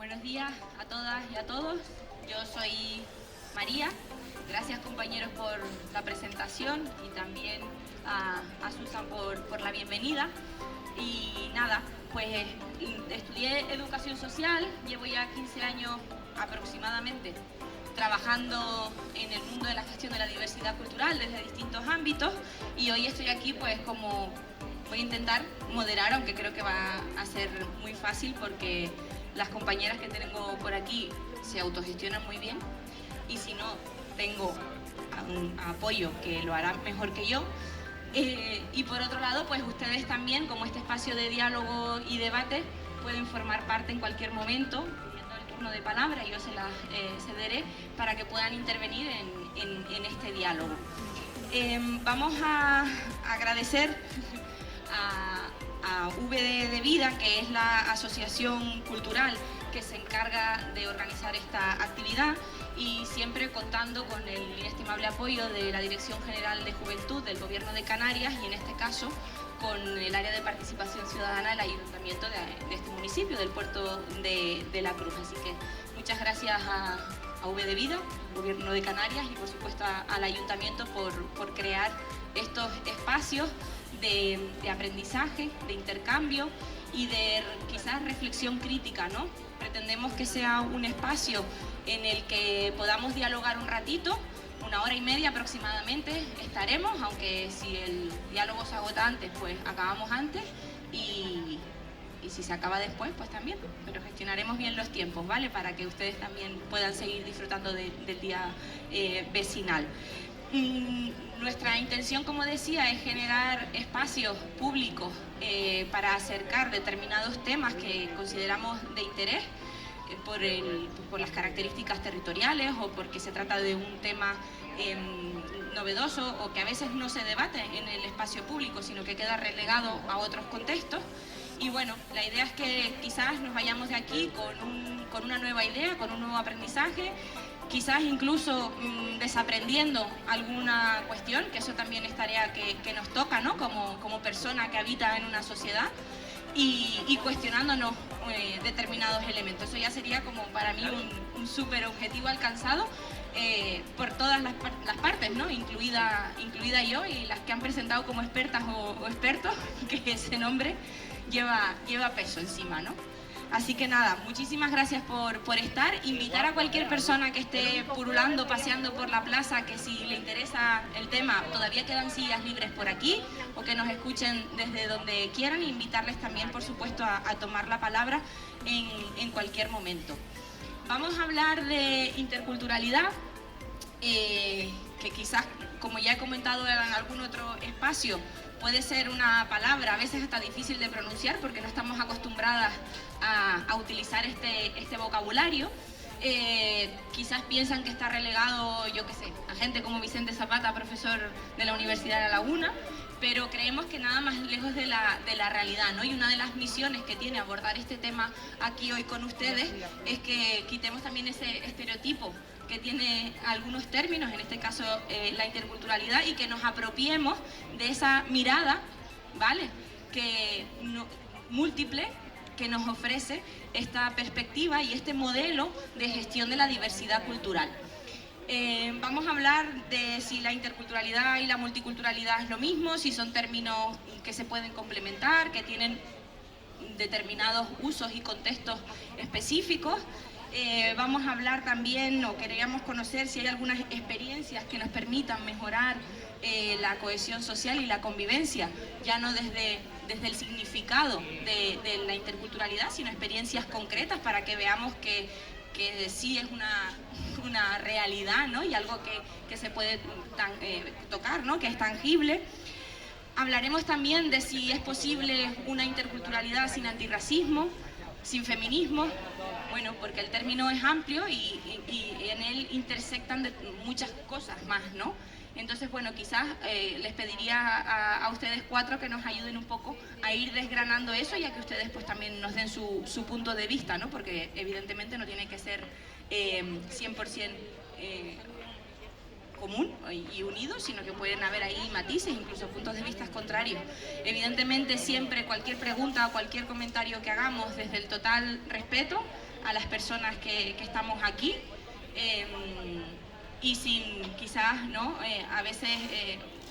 Buenos días a todas y a todos. Yo soy María. Gracias, compañeros, por la presentación y también a Susan por la bienvenida. Y nada, pues estudié Educación Social, llevo ya 15 años aproximadamente trabajando en el mundo de la gestión de la diversidad cultural desde distintos ámbitos, y hoy estoy aquí pues como voy a intentar moderar, aunque creo que va a ser muy fácil porque las compañeras que tengo por aquí se autogestionan muy bien, y si no, tengo un apoyo que lo hará mejor que yo. Y por otro lado, pues ustedes también, como este espacio de diálogo y debate, pueden formar parte en cualquier momento, teniendo el turno de palabra, y yo se las cederé para que puedan intervenir en este diálogo. Vamos a agradecer a VD de Vida, que es la asociación cultural que se encarga de organizar esta actividad, y siempre contando con el inestimable apoyo de la Dirección General de Juventud del Gobierno de Canarias, y en este caso con el área de participación ciudadana del Ayuntamiento de este municipio, del puerto de La Cruz. Así que muchas gracias a VD de Vida, Gobierno de Canarias, y por supuesto al Ayuntamiento por crear estos espacios de aprendizaje, de intercambio y de quizás reflexión crítica, ¿no? Pretendemos que sea un espacio en el que podamos dialogar un ratito, 1 hora y media aproximadamente estaremos, aunque si el diálogo se agota antes, pues acabamos antes, y si se acaba después, pues también, pero gestionaremos bien los tiempos, ¿vale? Para que ustedes también puedan seguir disfrutando del día vecinal. Nuestra intención, como decía, es generar espacios públicos para acercar determinados temas que consideramos de interés por las características territoriales, o porque se trata de un tema novedoso, o que a veces no se debate en el espacio público, sino que queda relegado a otros contextos. Y bueno, la idea es que quizás nos vayamos de aquí con una nueva idea, con un nuevo aprendizaje, quizás incluso desaprendiendo alguna cuestión, que eso también es tarea que nos toca, ¿no? Como persona que habita en una sociedad, y cuestionándonos determinados elementos. Eso ya sería como para mí un súper objetivo alcanzado por todas las partes, ¿no? Incluida yo y las que han presentado como expertas o expertos, que ese nombre lleva peso encima, ¿no? Así que nada, muchísimas gracias por estar. Invitar a cualquier persona que esté purulando, paseando por la plaza, que si le interesa el tema, todavía quedan sillas libres por aquí, o que nos escuchen desde donde quieran, e invitarles también, por supuesto, a tomar la palabra en cualquier momento. Vamos a hablar de interculturalidad, que quizás, como ya he comentado en algún otro espacio, puede ser una palabra a veces hasta difícil de pronunciar porque no estamos acostumbradas a utilizar este vocabulario. Quizás piensan que está relegado, yo qué sé, a gente como Vicente Zapata, profesor de la Universidad de La Laguna, pero creemos que nada más lejos de la realidad, ¿no? Y una de las misiones que tiene abordar este tema aquí hoy con ustedes es que quitemos también ese estereotipo que tiene algunos términos, en este caso la interculturalidad, y que nos apropiemos de esa mirada, ¿vale?, múltiple, que nos ofrece esta perspectiva y este modelo de gestión de la diversidad cultural. Vamos a hablar de si la interculturalidad y la multiculturalidad es lo mismo, si son términos que se pueden complementar, que tienen determinados usos y contextos específicos. Vamos a hablar también, o queríamos conocer, si hay algunas experiencias que nos permitan mejorar la cohesión social y la convivencia, ya no desde el significado de la interculturalidad, sino experiencias concretas para que veamos que sí es una realidad, ¿no? Y algo que se puede tocar, ¿no?, que es tangible. Hablaremos también de si es posible una interculturalidad sin antirracismo, sin feminismo, bueno, porque el término es amplio y en él intersectan muchas cosas más, ¿no? Entonces, bueno, quizás les pediría a ustedes 4 que nos ayuden un poco a ir desgranando eso, y a que ustedes pues también nos den su punto de vista, ¿no? Porque evidentemente no tiene que ser 100% común y unido, sino que pueden haber ahí matices, incluso puntos de vista contrarios. Evidentemente siempre cualquier pregunta o cualquier comentario que hagamos desde el total respeto, a las personas que estamos aquí, y sin quizás, ¿no? A veces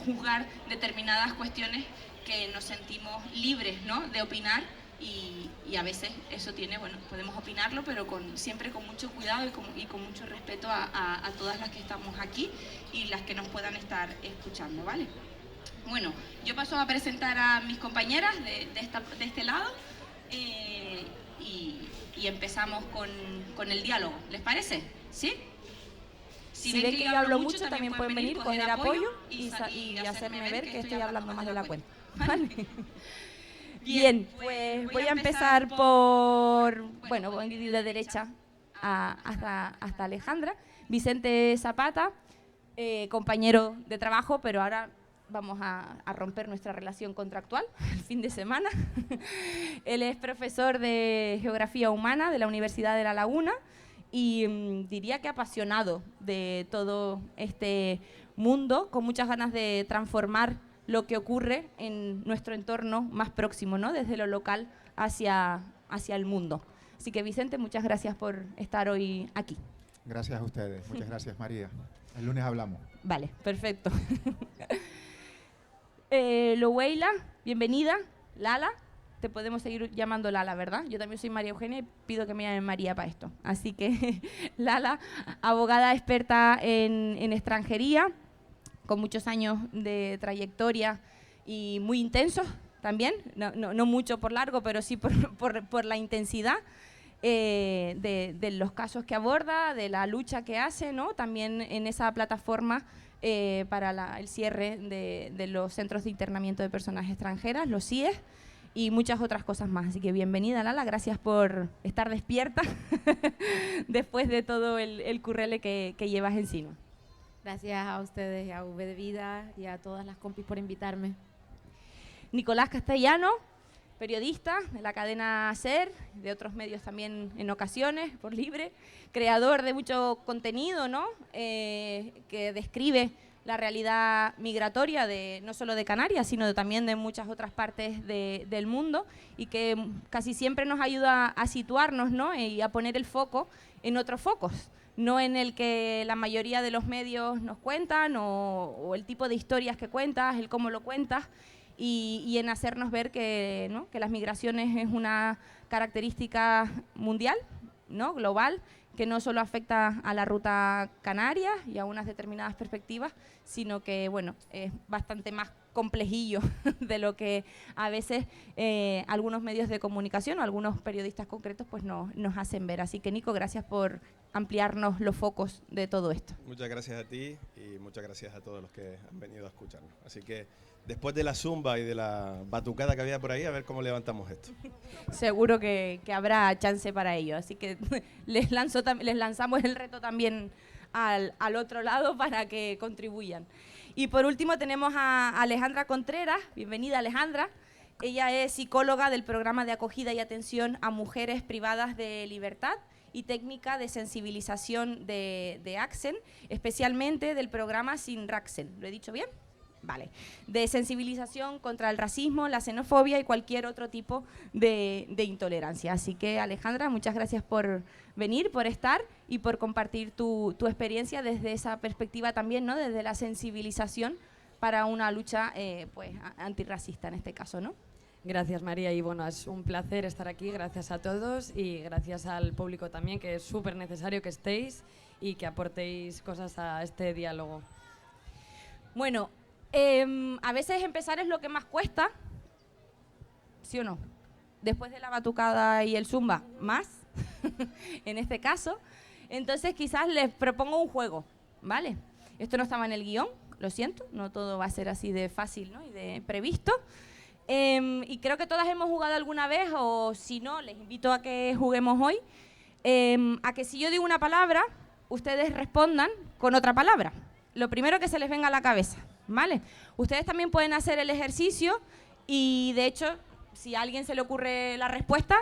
juzgar determinadas cuestiones que nos sentimos libres, ¿no? De opinar, y a veces eso tiene, bueno, podemos opinarlo, pero siempre con mucho cuidado y con mucho respeto a todas las que estamos aquí y las que nos puedan estar escuchando, ¿vale? Bueno, yo paso a presentar a mis compañeras de este lado, y empezamos con el diálogo, ¿les parece? ¿Sí? Si ven que yo hablo mucho, también pueden venir, coger apoyo y hacerme ver que estoy hablando más de la cuenta. ¿Vale? Bien, pues voy a empezar por, bueno, voy a ir de derecha hasta Alejandra. Vicente Zapata, compañero de trabajo, pero ahora vamos a romper nuestra relación contractual el fin de semana. Él es profesor de Geografía Humana de la Universidad de La Laguna y diría que apasionado de todo este mundo, con muchas ganas de transformar lo que ocurre en nuestro entorno más próximo, ¿no? Desde lo local hacia el mundo. Así que, Vicente, muchas gracias por estar hoy aquí. Gracias a ustedes. Muchas gracias, María. El lunes hablamos. Vale, perfecto. Loweila, bienvenida. Lala, te podemos seguir llamando Lala, ¿verdad? Yo también soy María Eugenia y pido que me llamen María para esto. Así que, Lala, abogada experta en extranjería, con muchos años de trayectoria y muy intensos también, no mucho por largo, pero sí por la intensidad de los casos que aborda, de la lucha que hace, ¿no? También en esa plataforma para el cierre de los centros de internamiento de personas extranjeras, los CIES, y muchas otras cosas más. Así que bienvenida, Lala, gracias por estar despierta después de todo el currele que llevas encima. Gracias a ustedes y a V de Vida y a todas las compis por invitarme. Nicolás Castellano, periodista de la cadena SER, de otros medios también en ocasiones, por libre, creador de mucho contenido, ¿no? Que describe la realidad migratoria no solo de Canarias, sino también de muchas otras partes del mundo, y que casi siempre nos ayuda a situarnos, ¿no? Y a poner el foco en otros focos, no en el que la mayoría de los medios nos cuentan o el tipo de historias que cuentas, el cómo lo cuentas, y en hacernos ver que, ¿no? que las migraciones es una característica mundial, ¿no? global, que no solo afecta a la ruta canaria y a unas determinadas perspectivas, sino que bueno, es bastante más complejillo de lo que a veces algunos medios de comunicación o algunos periodistas concretos pues nos hacen ver. Así que, Nico, gracias por ampliarnos los focos de todo esto. Muchas gracias a ti y muchas gracias a todos los que han venido a escucharnos. Así que después de la zumba y de la batucada que había por ahí, a ver cómo levantamos esto. Seguro que habrá chance para ello, así que les lanzamos el reto también al otro lado para que contribuyan. Y por último tenemos a Alejandra Contreras. Bienvenida, Alejandra. Ella es psicóloga del programa de acogida y atención a mujeres privadas de libertad y técnica de sensibilización de ACCEN, especialmente del programa SINRACCEN. ¿Lo he dicho bien? Vale. De sensibilización contra el racismo, la xenofobia y cualquier otro tipo de intolerancia. Así que, Alejandra, muchas gracias por venir, por estar y por compartir tu experiencia desde esa perspectiva también, ¿no? Desde la sensibilización para una lucha pues antirracista en este caso, ¿no? Gracias, María, y bueno, es un placer estar aquí, gracias a todos y gracias al público también, que es súper necesario que estéis y que aportéis cosas a este diálogo. Bueno, a veces empezar es lo que más cuesta, ¿sí o no? Después de la batucada y el zumba, más, en este caso. Entonces quizás les propongo un juego, ¿vale? Esto no estaba en el guión, lo siento, no todo va a ser así de fácil, ¿no? Y de previsto. Y creo que todas hemos jugado alguna vez, o si no, les invito a que juguemos hoy, a que si yo digo una palabra, ustedes respondan con otra palabra. Lo primero que se les venga a la cabeza, ¿vale? Ustedes también pueden hacer el ejercicio y, de hecho, si a alguien se le ocurre la respuesta,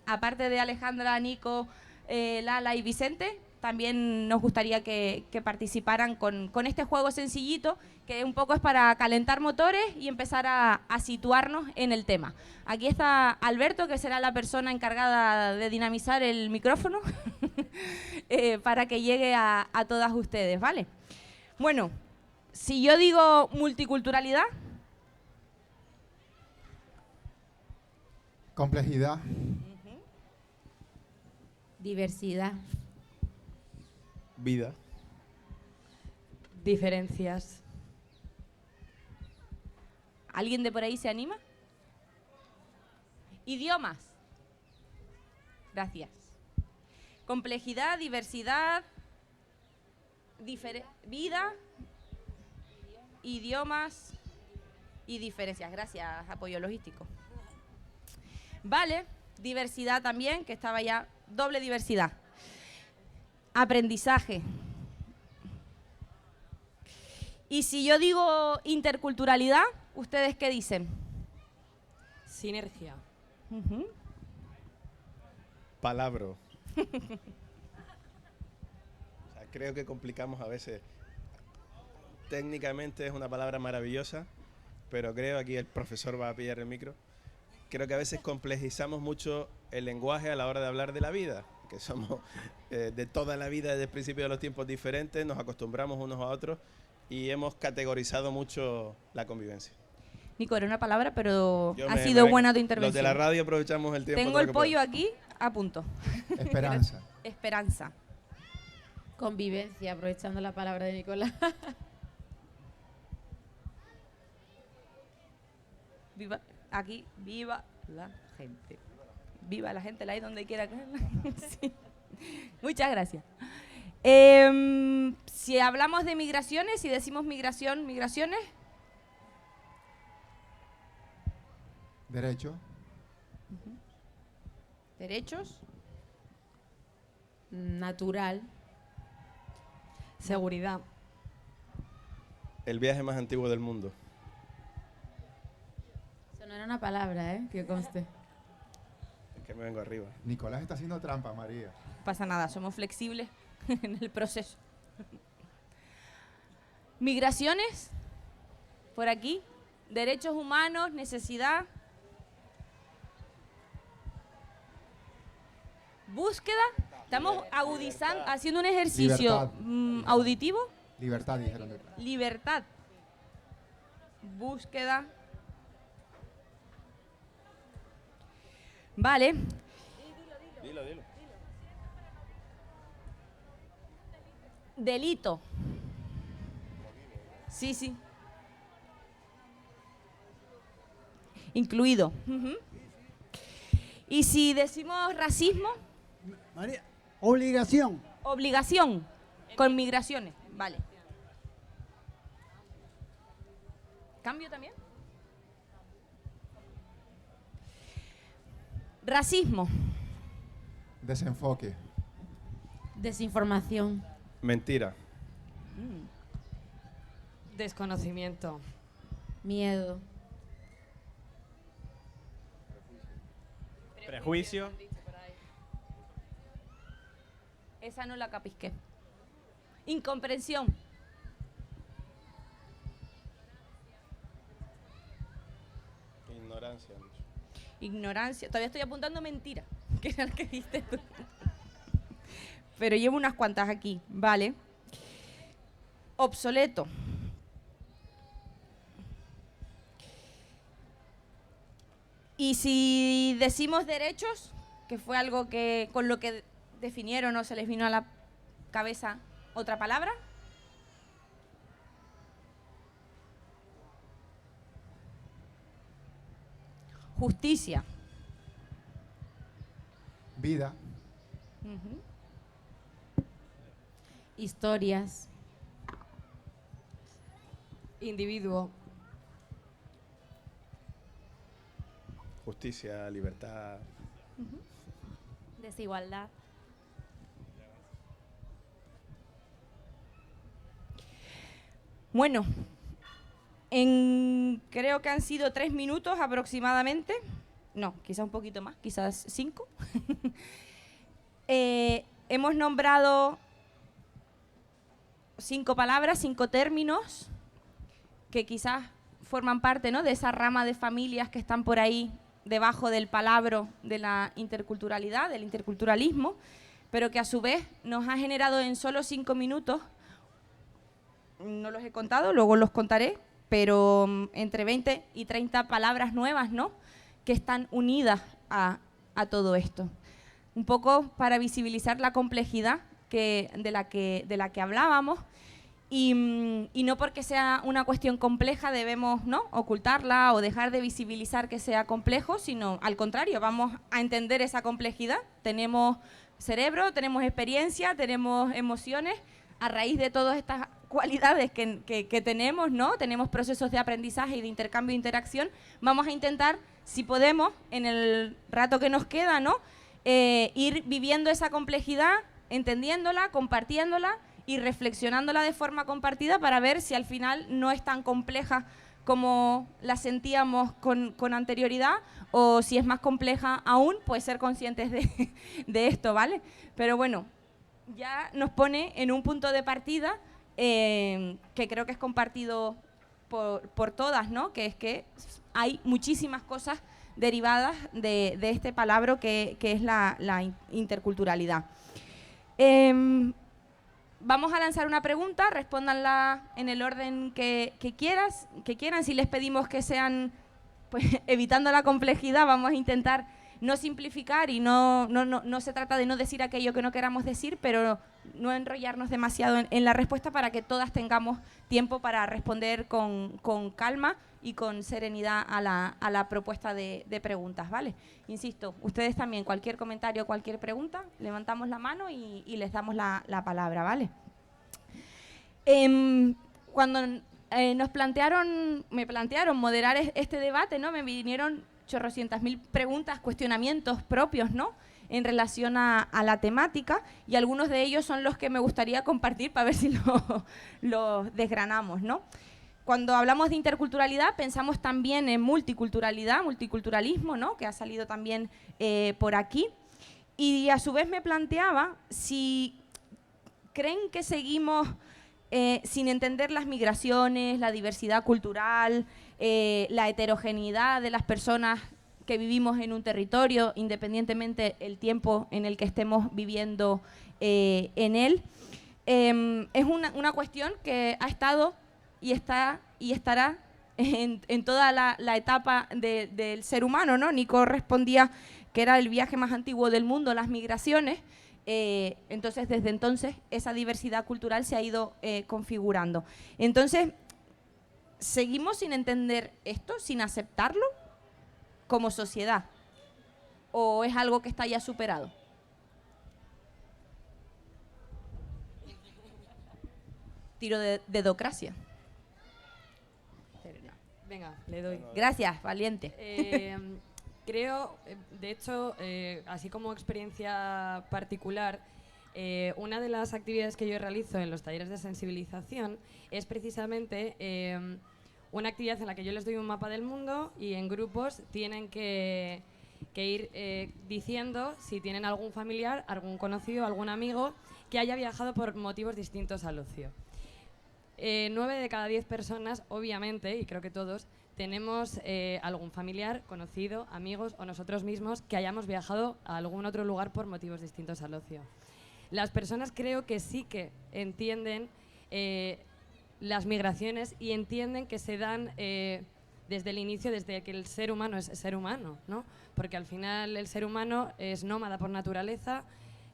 aparte de Alejandra, Nico, Lala y Vicente, también nos gustaría que participaran con este juego sencillito, que un poco es para calentar motores y empezar a situarnos en el tema. Aquí está Alberto, que será la persona encargada de dinamizar el micrófono para que llegue a todas ustedes, ¿vale? Bueno, si yo digo multiculturalidad... Complejidad. Diversidad. Vida. Diferencias. ¿Alguien de por ahí se anima? Idiomas. Gracias. Complejidad, diversidad, vida, idiomas y diferencias. Gracias, apoyo logístico. Vale, diversidad también, que estaba ya, doble diversidad. Aprendizaje. Y si yo digo interculturalidad, ¿ustedes qué dicen? Sinergia. Palabro. O sea, creo que complicamos a veces. Técnicamente es una palabra maravillosa, pero creo, aquí el profesor va a pillar el micro, creo que a veces complejizamos mucho el lenguaje a la hora de hablar de la vida, que somos de toda la vida desde el principio de los tiempos diferentes, nos acostumbramos unos a otros y hemos categorizado mucho la convivencia. Nico, era una palabra, pero Yo ha me sido vengo. buena tu Los intervención. de la radio aprovechamos el tiempo. Tengo todo el lo que pollo podemos. aquí a punto. Esperanza. Esperanza. Convivencia, aprovechando la palabra de Nicolás. Viva, aquí, viva la gente. Viva la gente, la hay donde quiera. Sí. Muchas gracias. Si hablamos de migraciones, si decimos migración, migraciones. Derecho. Derechos. Natural. Seguridad. El viaje más antiguo del mundo. Eso no era una palabra, que conste. Es que me vengo arriba. Nicolás está haciendo trampa, María. No pasa nada, somos flexibles en el proceso. Migraciones. Por aquí. Derechos humanos, necesidad. Búsqueda. Estamos agudizando, haciendo un ejercicio auditivo. Libertad, dijeron detrás. Libertad. Búsqueda. Vale. Dilo. Delito. Sí. Incluido. Y si decimos racismo, María, obligación. obligación con migraciones. Vale. ¿Cambio también? Racismo. Desenfoque. Desinformación. Mentira. Desconocimiento. Miedo. Prejuicio. Esa no la capisqué. Incomprensión. Ignorancia. han dicho. Ignorancia. Todavía estoy apuntando mentira, que era la que dijiste tú. Pero llevo unas cuantas aquí, ¿vale? Obsoleto. Y si decimos derechos, que fue algo que con lo que definieron o se les vino a la cabeza otra palabra. Justicia. Vida. Historias. Individuo. Justicia, libertad. Desigualdad. Bueno, creo que han sido 3 minutos aproximadamente. No, quizás un poquito más, quizás 5. Hemos nombrado 5 palabras, 5 términos que quizás forman parte, ¿no?, de esa rama de familias que están por ahí debajo del palabro de la interculturalidad, del interculturalismo, pero que a su vez nos ha generado en solo 5 minutos, no los he contado, luego los contaré, pero entre 20 y 30 palabras nuevas, ¿no?, que están unidas a todo esto. Un poco para visibilizar la complejidad de la que hablábamos, y no porque sea una cuestión compleja debemos, ¿no?, ocultarla o dejar de visibilizar que sea complejo, sino al contrario, vamos a entender esa complejidad. Tenemos cerebro, tenemos experiencia, tenemos emociones. A raíz de todas estas cualidades que tenemos, ¿no?, tenemos procesos de aprendizaje y de intercambio e interacción. Vamos a intentar, si podemos, en el rato que nos queda, ¿no?, ir viviendo esa complejidad, entendiéndola, compartiéndola y reflexionándola de forma compartida para ver si al final no es tan compleja como la sentíamos con anterioridad, o si es más compleja aún, pues ser conscientes de esto, ¿vale? Pero bueno, ya nos pone en un punto de partida que creo que es compartido por todas, ¿no?, que es que hay muchísimas cosas derivadas de este palabra que es la interculturalidad. Vamos a lanzar una pregunta, respóndanla en el orden que quieran. Si les pedimos que sean, pues, evitando la complejidad, vamos a intentar no simplificar, y no se trata de no decir aquello que no queramos decir, pero no enrollarnos demasiado en la respuesta para que todas tengamos tiempo para responder con calma y con serenidad a la propuesta de preguntas, ¿vale? Insisto, ustedes también, cualquier comentario, cualquier pregunta, levantamos la mano y les damos la palabra, ¿vale? Cuando me plantearon moderar este debate, ¿no?, me vinieron chorrocientas mil preguntas, cuestionamientos propios, ¿no?, en relación a la temática, y algunos de ellos son los que me gustaría compartir para ver si los desgranamos, ¿no? Cuando hablamos de interculturalidad pensamos también en multiculturalidad, multiculturalismo, ¿no?, que ha salido también por aquí, y a su vez me planteaba si creen que seguimos sin entender las migraciones, la diversidad cultural, la heterogeneidad de las personas que vivimos en un territorio, independientemente el tiempo en el que estemos viviendo en él. Es una cuestión que ha estado y estará en toda la etapa del ser humano, ¿no? Nico respondía que era el viaje más antiguo del mundo, las migraciones. Entonces, desde entonces, esa diversidad cultural se ha ido configurando. Entonces, ¿seguimos sin entender esto, sin aceptarlo como sociedad? ¿O es algo que está ya superado? Tiro de dedocracia. Venga, le doy. Gracias, valiente. Creo, de hecho, así como experiencia particular, una de las actividades que yo realizo en los talleres de sensibilización es precisamente una actividad en la que yo les doy un mapa del mundo y en grupos tienen que ir diciendo si tienen algún familiar, algún conocido, algún amigo que haya viajado por motivos distintos al ocio. 9 de cada 10 personas, obviamente, y creo que todos, tenemos algún familiar, conocido, amigos o nosotros mismos que hayamos viajado a algún otro lugar por motivos distintos al ocio. Las personas creo que sí que entienden las migraciones y entienden que se dan desde el inicio, desde que el ser humano es ser humano, ¿no? Porque al final el ser humano es nómada por naturaleza,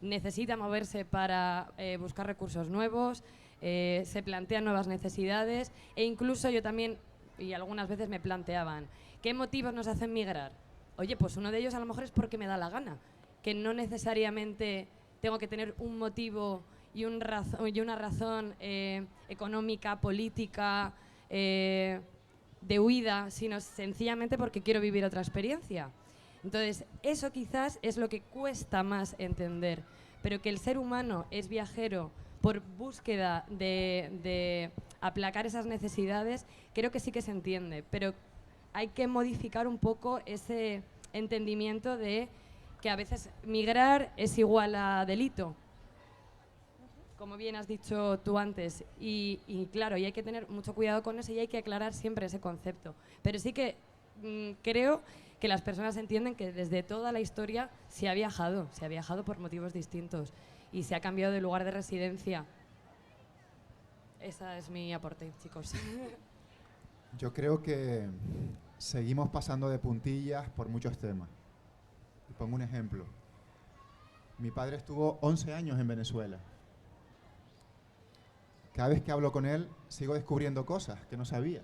necesita moverse para buscar recursos nuevos, se plantean nuevas necesidades, e incluso yo también, y algunas veces me planteaban, ¿qué motivos nos hacen migrar? Oye, pues uno de ellos a lo mejor es porque me da la gana, que no necesariamente tengo que tener un motivo y una razón económica, política, de huida, sino sencillamente porque quiero vivir otra experiencia. Entonces, eso quizás es lo que cuesta más entender, pero que el ser humano es viajero por búsqueda de aplacar esas necesidades, creo que sí que se entiende, pero hay que modificar un poco ese entendimiento de que a veces migrar es igual a delito. como bien has dicho tú antes, y claro, y hay que tener mucho cuidado con eso y hay que aclarar siempre ese concepto. Pero sí que creo que las personas entienden que desde toda la historia se ha viajado por motivos distintos y se ha cambiado de lugar de residencia. Ese es mi aporte, chicos. Yo creo que seguimos pasando de puntillas por muchos temas. Te pongo un ejemplo. Mi padre estuvo 11 años en Venezuela. Cada vez que hablo con él, sigo descubriendo cosas que no sabía.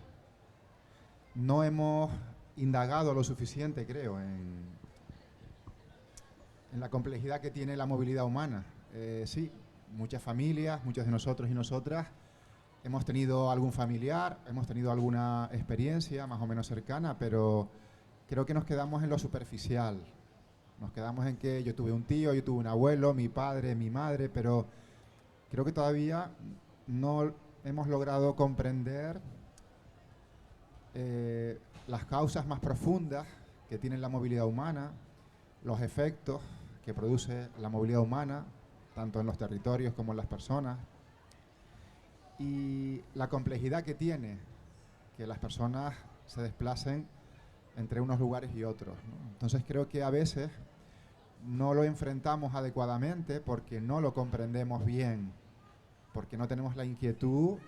No hemos indagado lo suficiente, creo, en la complejidad que tiene la movilidad humana. Sí, muchas familias, muchos de nosotros y nosotras hemos tenido algún familiar, hemos tenido alguna experiencia más o menos cercana, pero creo que nos quedamos en lo superficial. Nos quedamos en que yo tuve un tío, yo tuve un abuelo, mi padre, mi madre, pero creo que todavía no hemos logrado comprender las causas más profundas que tiene la movilidad humana, los efectos que produce la movilidad humana, tanto en los territorios como en las personas, y la complejidad que tiene que las personas se desplacen entre unos lugares y otros, ¿no? Entonces creo que a veces no lo enfrentamos adecuadamente porque no lo comprendemos bien, porque no tenemos la inquietud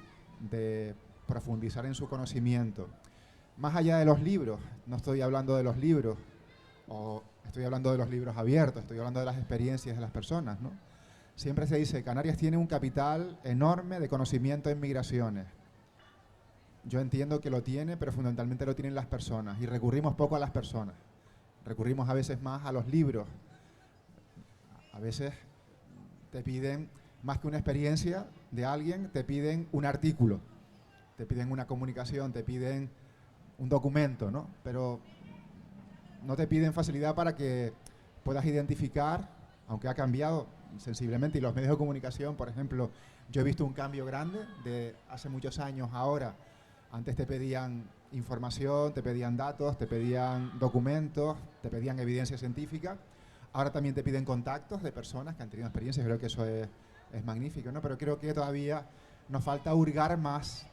de profundizar en su conocimiento. Más allá de los libros, no estoy hablando de los libros, o estoy hablando de los libros abiertos, estoy hablando de las experiencias de las personas, ¿no? Siempre se dice, Canarias tiene un capital enorme de conocimiento en migraciones. Yo entiendo que lo tiene, pero fundamentalmente lo tienen las personas, y recurrimos poco a las personas. Recurrimos a veces más a los libros. A veces te piden, más que una experiencia de alguien, te piden un artículo, te piden una comunicación, te piden un documento, ¿no? Pero no te piden facilidad para que puedas identificar, aunque ha cambiado sensiblemente, y los medios de comunicación, por ejemplo, yo he visto un cambio grande de hace muchos años ahora. Antes te pedían información, te pedían datos, te pedían documentos, te pedían evidencia científica. Ahora también te piden contactos de personas que han tenido experiencias. Creo que eso es magnífico, ¿no? Pero creo que todavía nos falta hurgar más,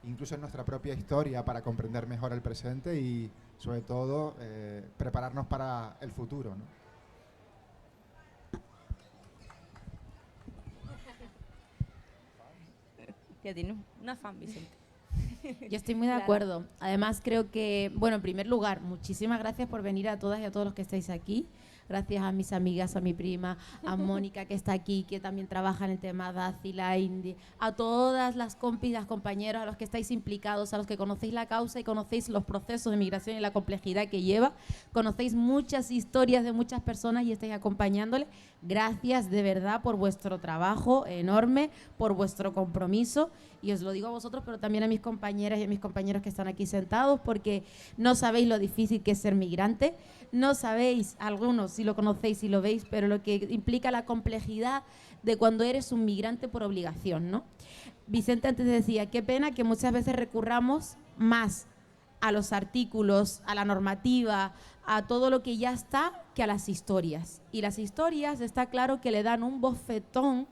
incluso en nuestra propia historia, para comprender mejor el presente y, sobre todo, prepararnos para el futuro, ¿no? Ya tiene un afán, Vicente. Yo estoy muy de acuerdo. Además, creo que, bueno, en primer lugar, muchísimas gracias por venir a todas y a todos los que estáis aquí. Gracias a mis amigas, a mi prima, a Mónica que está aquí, que también trabaja en el tema Dácila, Indy, a todas las compis, las compañeros, a los que estáis implicados, a los que conocéis la causa y conocéis los procesos de migración y la complejidad que lleva, conocéis muchas historias de muchas personas y estáis acompañándoles. Gracias de verdad por vuestro trabajo enorme, por vuestro compromiso, y os lo digo a vosotros, pero también a mis compañeras y a mis compañeros que están aquí sentados, porque no sabéis lo difícil que es ser migrante, no sabéis, algunos si lo conocéis, si lo veis, pero lo que implica la complejidad de cuando eres un migrante por obligación, ¿no? Vicente antes decía, qué pena que muchas veces recurramos más a los artículos, a la normativa, a todo lo que ya está, que a las historias. Y las historias está claro que le dan un bofetón,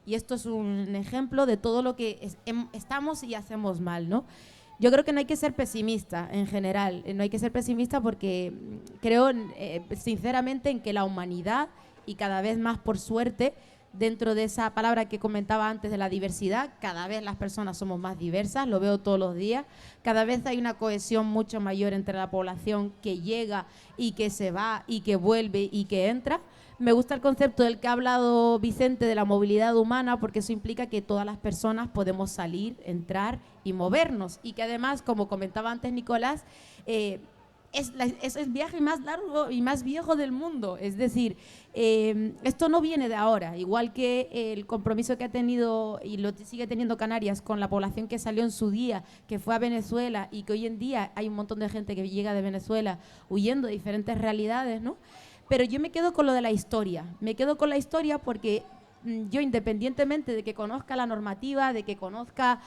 y esto es un ejemplo de todo lo que estamos y hacemos mal, ¿no? Yo creo que no hay que ser pesimista en general, no hay que ser pesimista porque creo sinceramente en que la humanidad, y cada vez más por suerte, dentro de esa palabra que comentaba antes de la diversidad, cada vez las personas somos más diversas, lo veo todos los días, cada vez hay una cohesión mucho mayor entre la población que llega y que se va y que vuelve y que entra. Me gusta el concepto del que ha hablado Vicente de la movilidad humana, porque eso implica que todas las personas podemos salir, entrar y movernos, y que además, como comentaba antes Nicolás, es el viaje más largo y más viejo del mundo. Es decir, esto no viene de ahora, igual que el compromiso que ha tenido y lo sigue teniendo Canarias con la población que salió en su día, que fue a Venezuela, y que hoy en día hay un montón de gente que llega de Venezuela huyendo de diferentes realidades, ¿no? Pero yo me quedo con lo de la historia, porque yo, independientemente de que conozca la normativa, de que conozca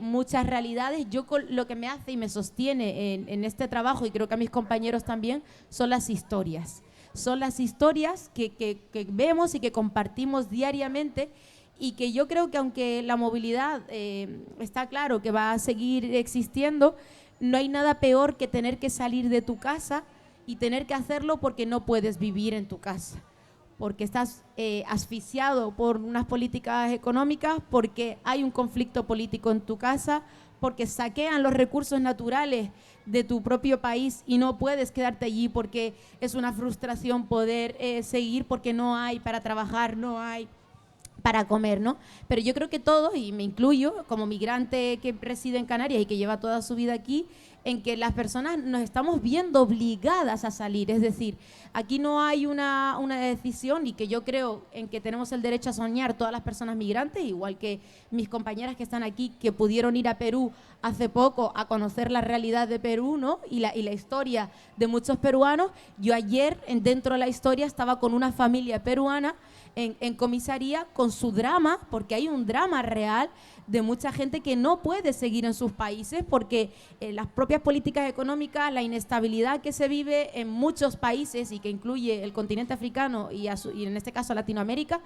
muchas realidades, yo lo que me hace y me sostiene en este trabajo, y creo que a mis compañeros también, son las historias. Son las historias que vemos y que compartimos diariamente, y que yo creo que aunque la movilidad está claro que va a seguir existiendo, no hay nada peor que tener que salir de tu casa y tener que hacerlo porque no puedes vivir en tu casa, porque estás asfixiado por unas políticas económicas, porque hay un conflicto político en tu casa, porque saquean los recursos naturales de tu propio país y no puedes quedarte allí porque es una frustración poder seguir, porque no hay para trabajar, no hay para comer, ¿no? Pero yo creo que todos, y me incluyo, como migrante que reside en Canarias y que lleva toda su vida aquí, en que las personas nos estamos viendo obligadas a salir. Es decir, aquí no hay una decisión, y que yo creo en que tenemos el derecho a soñar todas las personas migrantes, igual que mis compañeras que están aquí, que pudieron ir a Perú hace poco a conocer la realidad de Perú, ¿no? y la historia de muchos peruanos. Yo ayer, dentro de la historia, estaba con una familia peruana en comisaría con su drama, porque hay un drama real de mucha gente que no puede seguir en sus países porque las propias políticas económicas, la inestabilidad que se vive en muchos países y que incluye el continente africano y en este caso Latinoamérica,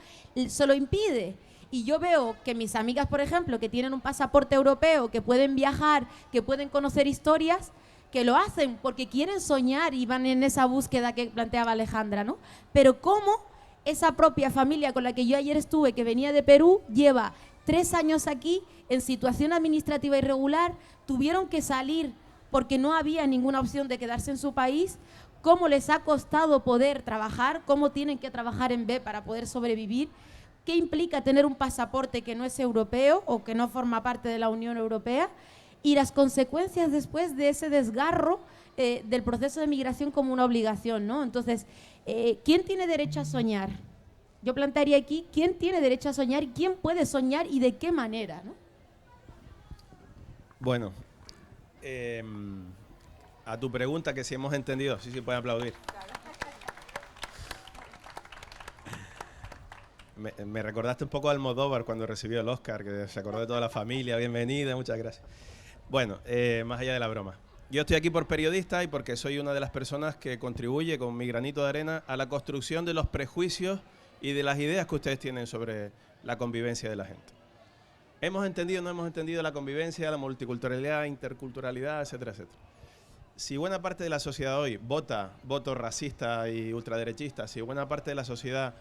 se lo impide. Y yo veo que mis amigas, por ejemplo, que tienen un pasaporte europeo, que pueden viajar, que pueden conocer historias, que lo hacen porque quieren soñar y van en esa búsqueda que planteaba Alejandra, ¿no? Pero ¿cómo esa propia familia con la que yo ayer estuve, que venía de Perú, lleva 3 años aquí en situación administrativa irregular, tuvieron que salir porque no había ninguna opción de quedarse en su país? ¿Cómo les ha costado poder trabajar? ¿Cómo tienen que trabajar en B para poder sobrevivir? ¿Qué implica tener un pasaporte que no es europeo o que no forma parte de la Unión Europea? Y las consecuencias después de ese desgarro del proceso de migración como una obligación, ¿no? Entonces, ¿quién tiene derecho a soñar? Yo plantearía aquí, ¿quién tiene derecho a soñar y quién puede soñar y de qué manera, ¿no? Bueno, a tu pregunta, que si hemos entendido, sí, puede aplaudir. Me recordaste un poco a Almodóvar cuando recibió el Oscar, que se acordó de toda la familia. Bienvenida, muchas gracias. Bueno, más allá de la broma. Yo estoy aquí por periodista y porque soy una de las personas que contribuye con mi granito de arena a la construcción de los prejuicios y de las ideas que ustedes tienen sobre la convivencia de la gente. ¿Hemos entendido o no hemos entendido la convivencia, la multiculturalidad, interculturalidad, etcétera, etcétera? Si buena parte de la sociedad hoy vota votos racistas y ultraderechistas, si buena parte de la sociedad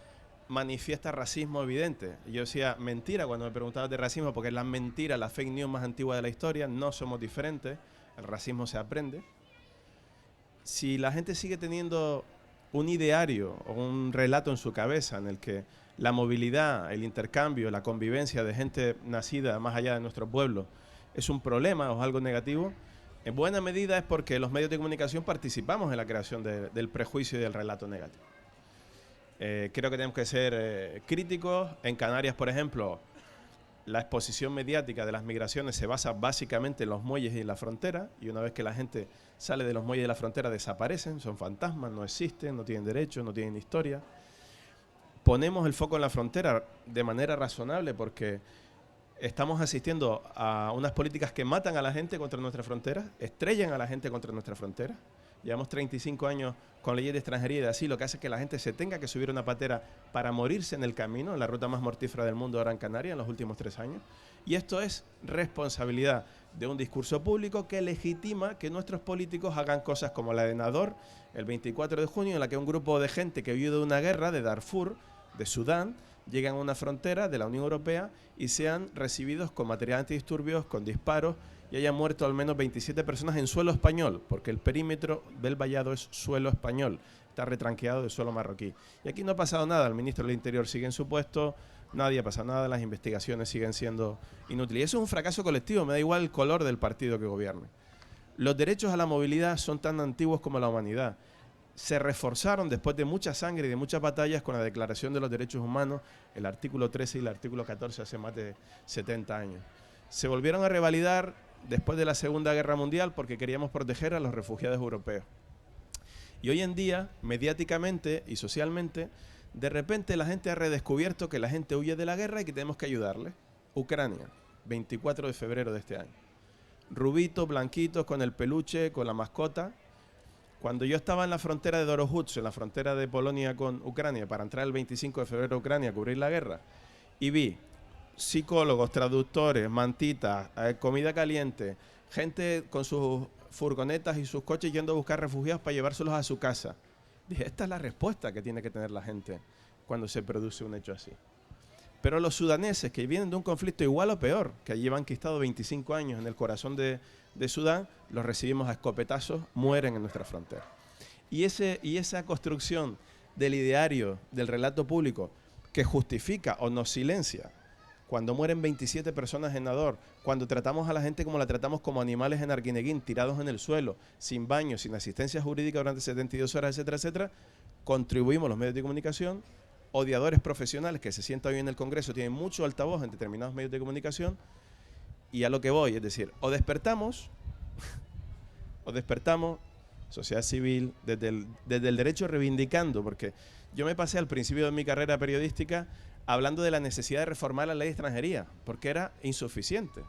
manifiesta racismo evidente, yo decía mentira cuando me preguntabas de racismo, porque es la mentira, la fake news más antigua de la historia, no somos diferentes, el racismo se aprende. Si la gente sigue teniendo un ideario o un relato en su cabeza en el que la movilidad, el intercambio, la convivencia de gente nacida más allá de nuestro pueblo es un problema o es algo negativo, en buena medida es porque los medios de comunicación participamos en la creación del prejuicio y del relato negativo. Creo que tenemos que ser críticos. En Canarias, por ejemplo, la exposición mediática de las migraciones se basa básicamente en los muelles y en la frontera, y una vez que la gente sale de los muelles y de la frontera desaparecen, son fantasmas, no existen, no tienen derechos, no tienen historia. Ponemos el foco en la frontera de manera razonable porque estamos asistiendo a unas políticas que matan a la gente contra nuestras fronteras, estrellan a la gente contra nuestras fronteras. Llevamos 35 años con leyes de extranjería y de asilo que hace que la gente se tenga que subir una patera para morirse en el camino, en la ruta más mortífera del mundo ahora en Canarias, en los últimos 3 años. Y esto es responsabilidad de un discurso público que legitima que nuestros políticos hagan cosas como la de Nador, el 24 de junio, en la que un grupo de gente que huyó de una guerra de Darfur, de Sudán, llegan a una frontera de la Unión Europea y sean recibidos con material antidisturbios, con disparos, y hayan muerto al menos 27 personas en suelo español, porque el perímetro del vallado es suelo español, está retranqueado de suelo marroquí. Y aquí no ha pasado nada, el ministro del Interior sigue en su puesto, nadie ha pasado nada, las investigaciones siguen siendo inútiles. Y eso es un fracaso colectivo, me da igual el color del partido que gobierne. Los derechos a la movilidad son tan antiguos como la humanidad. Se reforzaron después de mucha sangre y de muchas batallas con la Declaración de los Derechos Humanos, el artículo 13 y el artículo 14 hace más de 70 años. Se volvieron a revalidar después de la Segunda Guerra Mundial porque queríamos proteger a los refugiados europeos. Y hoy en día, mediáticamente y socialmente, de repente la gente ha redescubierto que la gente huye de la guerra y que tenemos que ayudarle. Ucrania, 24 de febrero de este año. Rubitos, blanquitos, con el peluche, con la mascota. Cuando yo estaba en la frontera de Dorohutsk, en la frontera de Polonia con Ucrania, para entrar el 25 de febrero a Ucrania a cubrir la guerra, y vi psicólogos, traductores, mantitas, comida caliente, gente con sus furgonetas y sus coches yendo a buscar refugiados para llevárselos a su casa. Dije, esta es la respuesta que tiene que tener la gente cuando se produce un hecho así. Pero los sudaneses, que vienen de un conflicto igual o peor, que llevan enquistado 25 años en el corazón de Sudán, los recibimos a escopetazos, mueren en nuestra frontera. Y esa construcción del ideario, del relato público, que justifica o nos silencia, cuando mueren 27 personas en Nador, cuando tratamos a la gente como la tratamos como animales en Arguineguín, tirados en el suelo, sin baño, sin asistencia jurídica durante 72 horas, etcétera, etcétera, contribuimos los medios de comunicación, odiadores profesionales que se sientan hoy en el Congreso, tienen mucho altavoz en determinados medios de comunicación, y a lo que voy, es decir, o despertamos, sociedad civil, desde el derecho reivindicando, porque yo me pasé al principio de mi carrera periodística hablando de la necesidad de reformar la ley de extranjería, porque era insuficiente.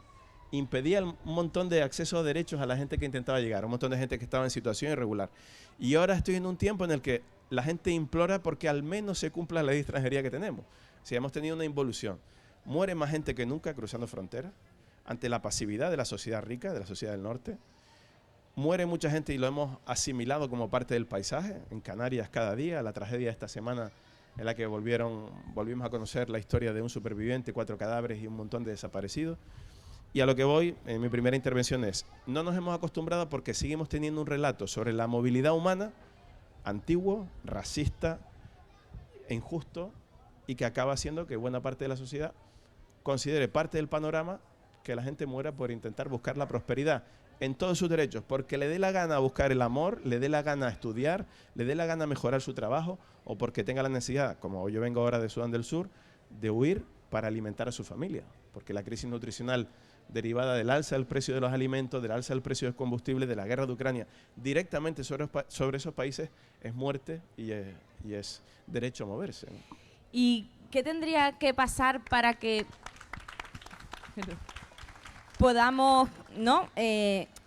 Impedía un montón de acceso a derechos a la gente que intentaba llegar, un montón de gente que estaba en situación irregular. Y ahora estoy en un tiempo en el que la gente implora porque al menos se cumpla la ley de extranjería que tenemos. Si hemos tenido una involución. Muere más gente que nunca cruzando fronteras, ante la pasividad de la sociedad rica, de la sociedad del norte. Muere mucha gente y lo hemos asimilado como parte del paisaje. En Canarias cada día, la tragedia de esta semana en la que volvimos a conocer la historia de un superviviente, 4 cadáveres y un montón de desaparecidos. Y a lo que voy, en mi primera intervención es, no nos hemos acostumbrado porque seguimos teniendo un relato sobre la movilidad humana antiguo, racista e injusto, y que acaba haciendo que buena parte de la sociedad considere parte del panorama que la gente muera por intentar buscar la prosperidad en todos sus derechos, porque le dé la gana buscar el amor, le dé la gana estudiar, le dé la gana mejorar su trabajo, o porque tenga la necesidad, como yo vengo ahora de Sudán del Sur, de huir para alimentar a su familia, porque la crisis nutricional derivada del alza del precio de los alimentos, del alza del precio del combustible, de la guerra de Ucrania, directamente sobre esos países, es muerte y es derecho a moverse, ¿no? ¿Y qué tendría que pasar para que podamos, ¿no?,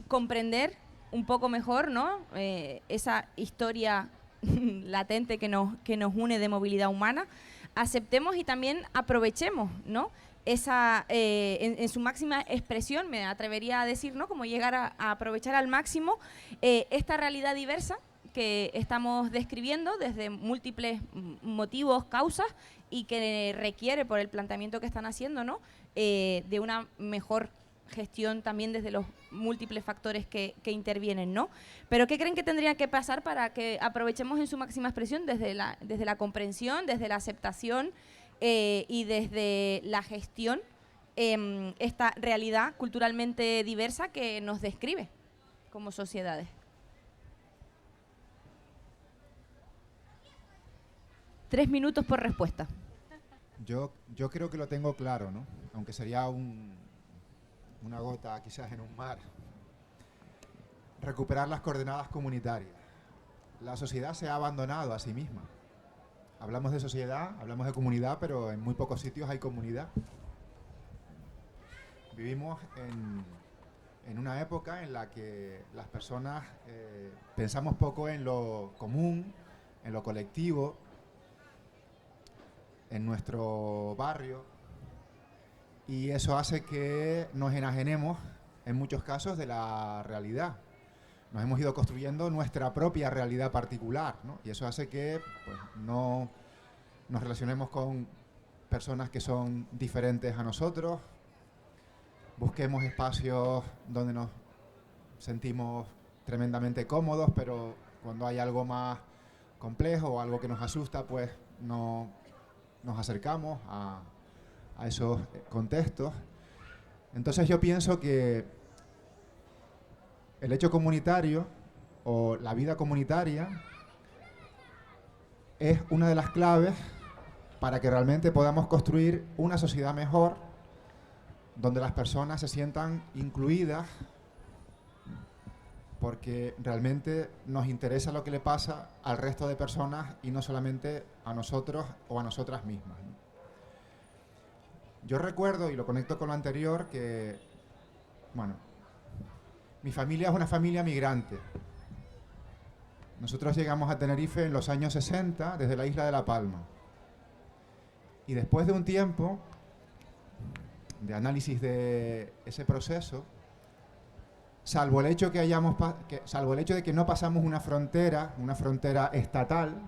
comprender un poco mejor, ¿no?, esa historia latente que nos une de movilidad humana? Aceptemos y también aprovechemos, ¿no?, esa, en su máxima expresión, me atrevería a decir, ¿no?, como llegar a aprovechar al máximo esta realidad diversa que estamos describiendo desde múltiples motivos, causas, y que requiere, por el planteamiento que están haciendo, ¿no?, de una mejor gestión también desde los múltiples factores que intervienen, ¿no? Pero ¿qué creen que tendría que pasar para que aprovechemos en su máxima expresión desde la comprensión, desde la aceptación y desde la gestión esta realidad culturalmente diversa que nos describe como sociedades? 3 minutos por respuesta. Yo creo que lo tengo claro, ¿no? Aunque sería una gota quizás en un mar. Recuperar las coordenadas comunitarias. La sociedad se ha abandonado a sí misma. Hablamos de sociedad, hablamos de comunidad, pero en muy pocos sitios hay comunidad. Vivimos en una época en la que las personas pensamos poco en lo común, en lo colectivo, en nuestro barrio, y eso hace que nos enajenemos en muchos casos de la realidad. Nos hemos ido construyendo nuestra propia realidad particular, ¿no? Y eso hace que pues, no nos relacionemos con personas que son diferentes a nosotros, busquemos espacios donde nos sentimos tremendamente cómodos, pero cuando hay algo más complejo o algo que nos asusta, pues no nos acercamos a esos contextos. Entonces yo pienso que el hecho comunitario o la vida comunitaria es una de las claves para que realmente podamos construir una sociedad mejor, donde las personas se sientan incluidas, porque realmente nos interesa lo que le pasa al resto de personas y no solamente a nosotros o a nosotras mismas, ¿no? Yo recuerdo, y lo conecto con lo anterior, que, bueno, mi familia es una familia migrante. Nosotros llegamos a Tenerife en los años 60 desde la isla de La Palma. Y después de un tiempo de análisis de ese proceso, salvo el hecho de que no pasamos una frontera estatal,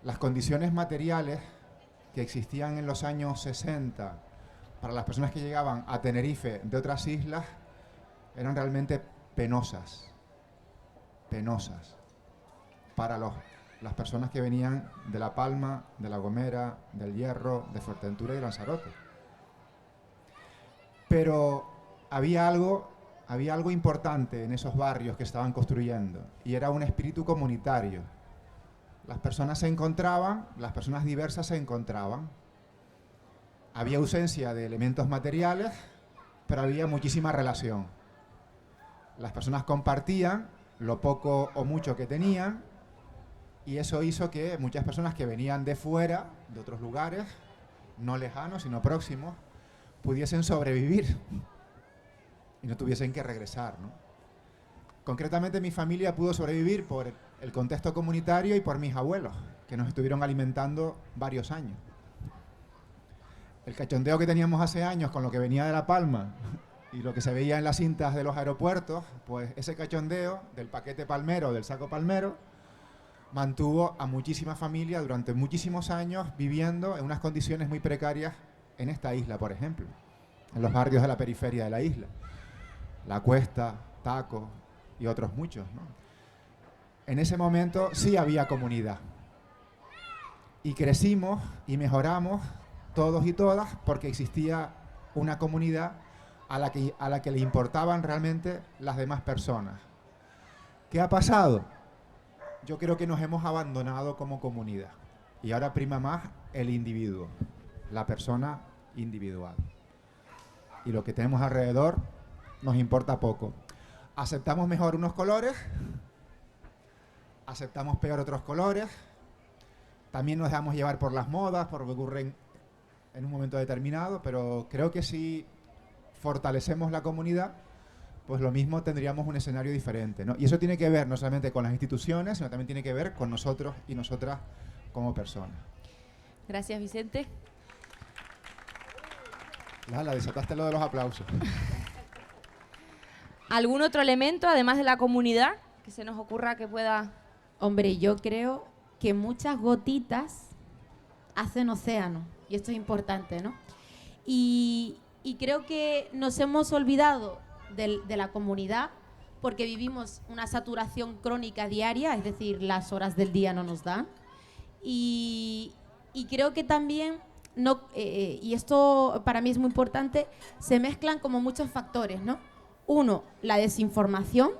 las condiciones materiales que existían en los años 60 para las personas que llegaban a Tenerife de otras islas eran realmente penosas para las personas que venían de La Palma, de La Gomera, del Hierro, de Fuerteventura y de Lanzarote. Pero había algo importante en esos barrios que estaban construyendo, y era un espíritu comunitario. Las personas se encontraban, las personas diversas se encontraban. Había ausencia de elementos materiales, pero había muchísima relación. Las personas compartían lo poco o mucho que tenían, y eso hizo que muchas personas que venían de fuera, de otros lugares, no lejanos, sino próximos, pudiesen sobrevivir y no tuviesen que regresar, ¿no? Concretamente, mi familia pudo sobrevivir por el contexto comunitario y por mis abuelos, que nos estuvieron alimentando varios años. El cachondeo que teníamos hace años con lo que venía de La Palma y lo que se veía en las cintas de los aeropuertos, pues ese cachondeo del paquete palmero, del saco palmero, mantuvo a muchísimas familias durante muchísimos años viviendo en unas condiciones muy precarias en esta isla, por ejemplo, en los barrios de la periferia de la isla, La Cuesta, Taco y otros muchos, ¿no? En ese momento sí había comunidad, y crecimos y mejoramos todos y todas porque existía una comunidad a la que le importaban realmente las demás personas. ¿Qué ha pasado? Yo creo que nos hemos abandonado como comunidad y ahora prima más el individuo, la persona individual. Y lo que tenemos alrededor nos importa poco. Aceptamos mejor unos colores, aceptamos peor otros colores, también nos dejamos llevar por las modas, por lo que ocurre en un momento determinado, pero creo que si fortalecemos la comunidad, pues lo mismo tendríamos un escenario diferente, ¿no? Y eso tiene que ver no solamente con las instituciones, sino también tiene que ver con nosotros y nosotras como personas. Gracias, Vicente. Lala, desataste lo de los aplausos. ¿Algún otro elemento, además de la comunidad, que se nos ocurra que pueda...? Hombre, yo creo que muchas gotitas hacen océano, y esto es importante, ¿no? Y creo que nos hemos olvidado de la comunidad porque vivimos una saturación crónica diaria, es decir, las horas del día no nos dan. Y creo que también, y esto para mí es muy importante, se mezclan como muchos factores, ¿no? Uno, la desinformación,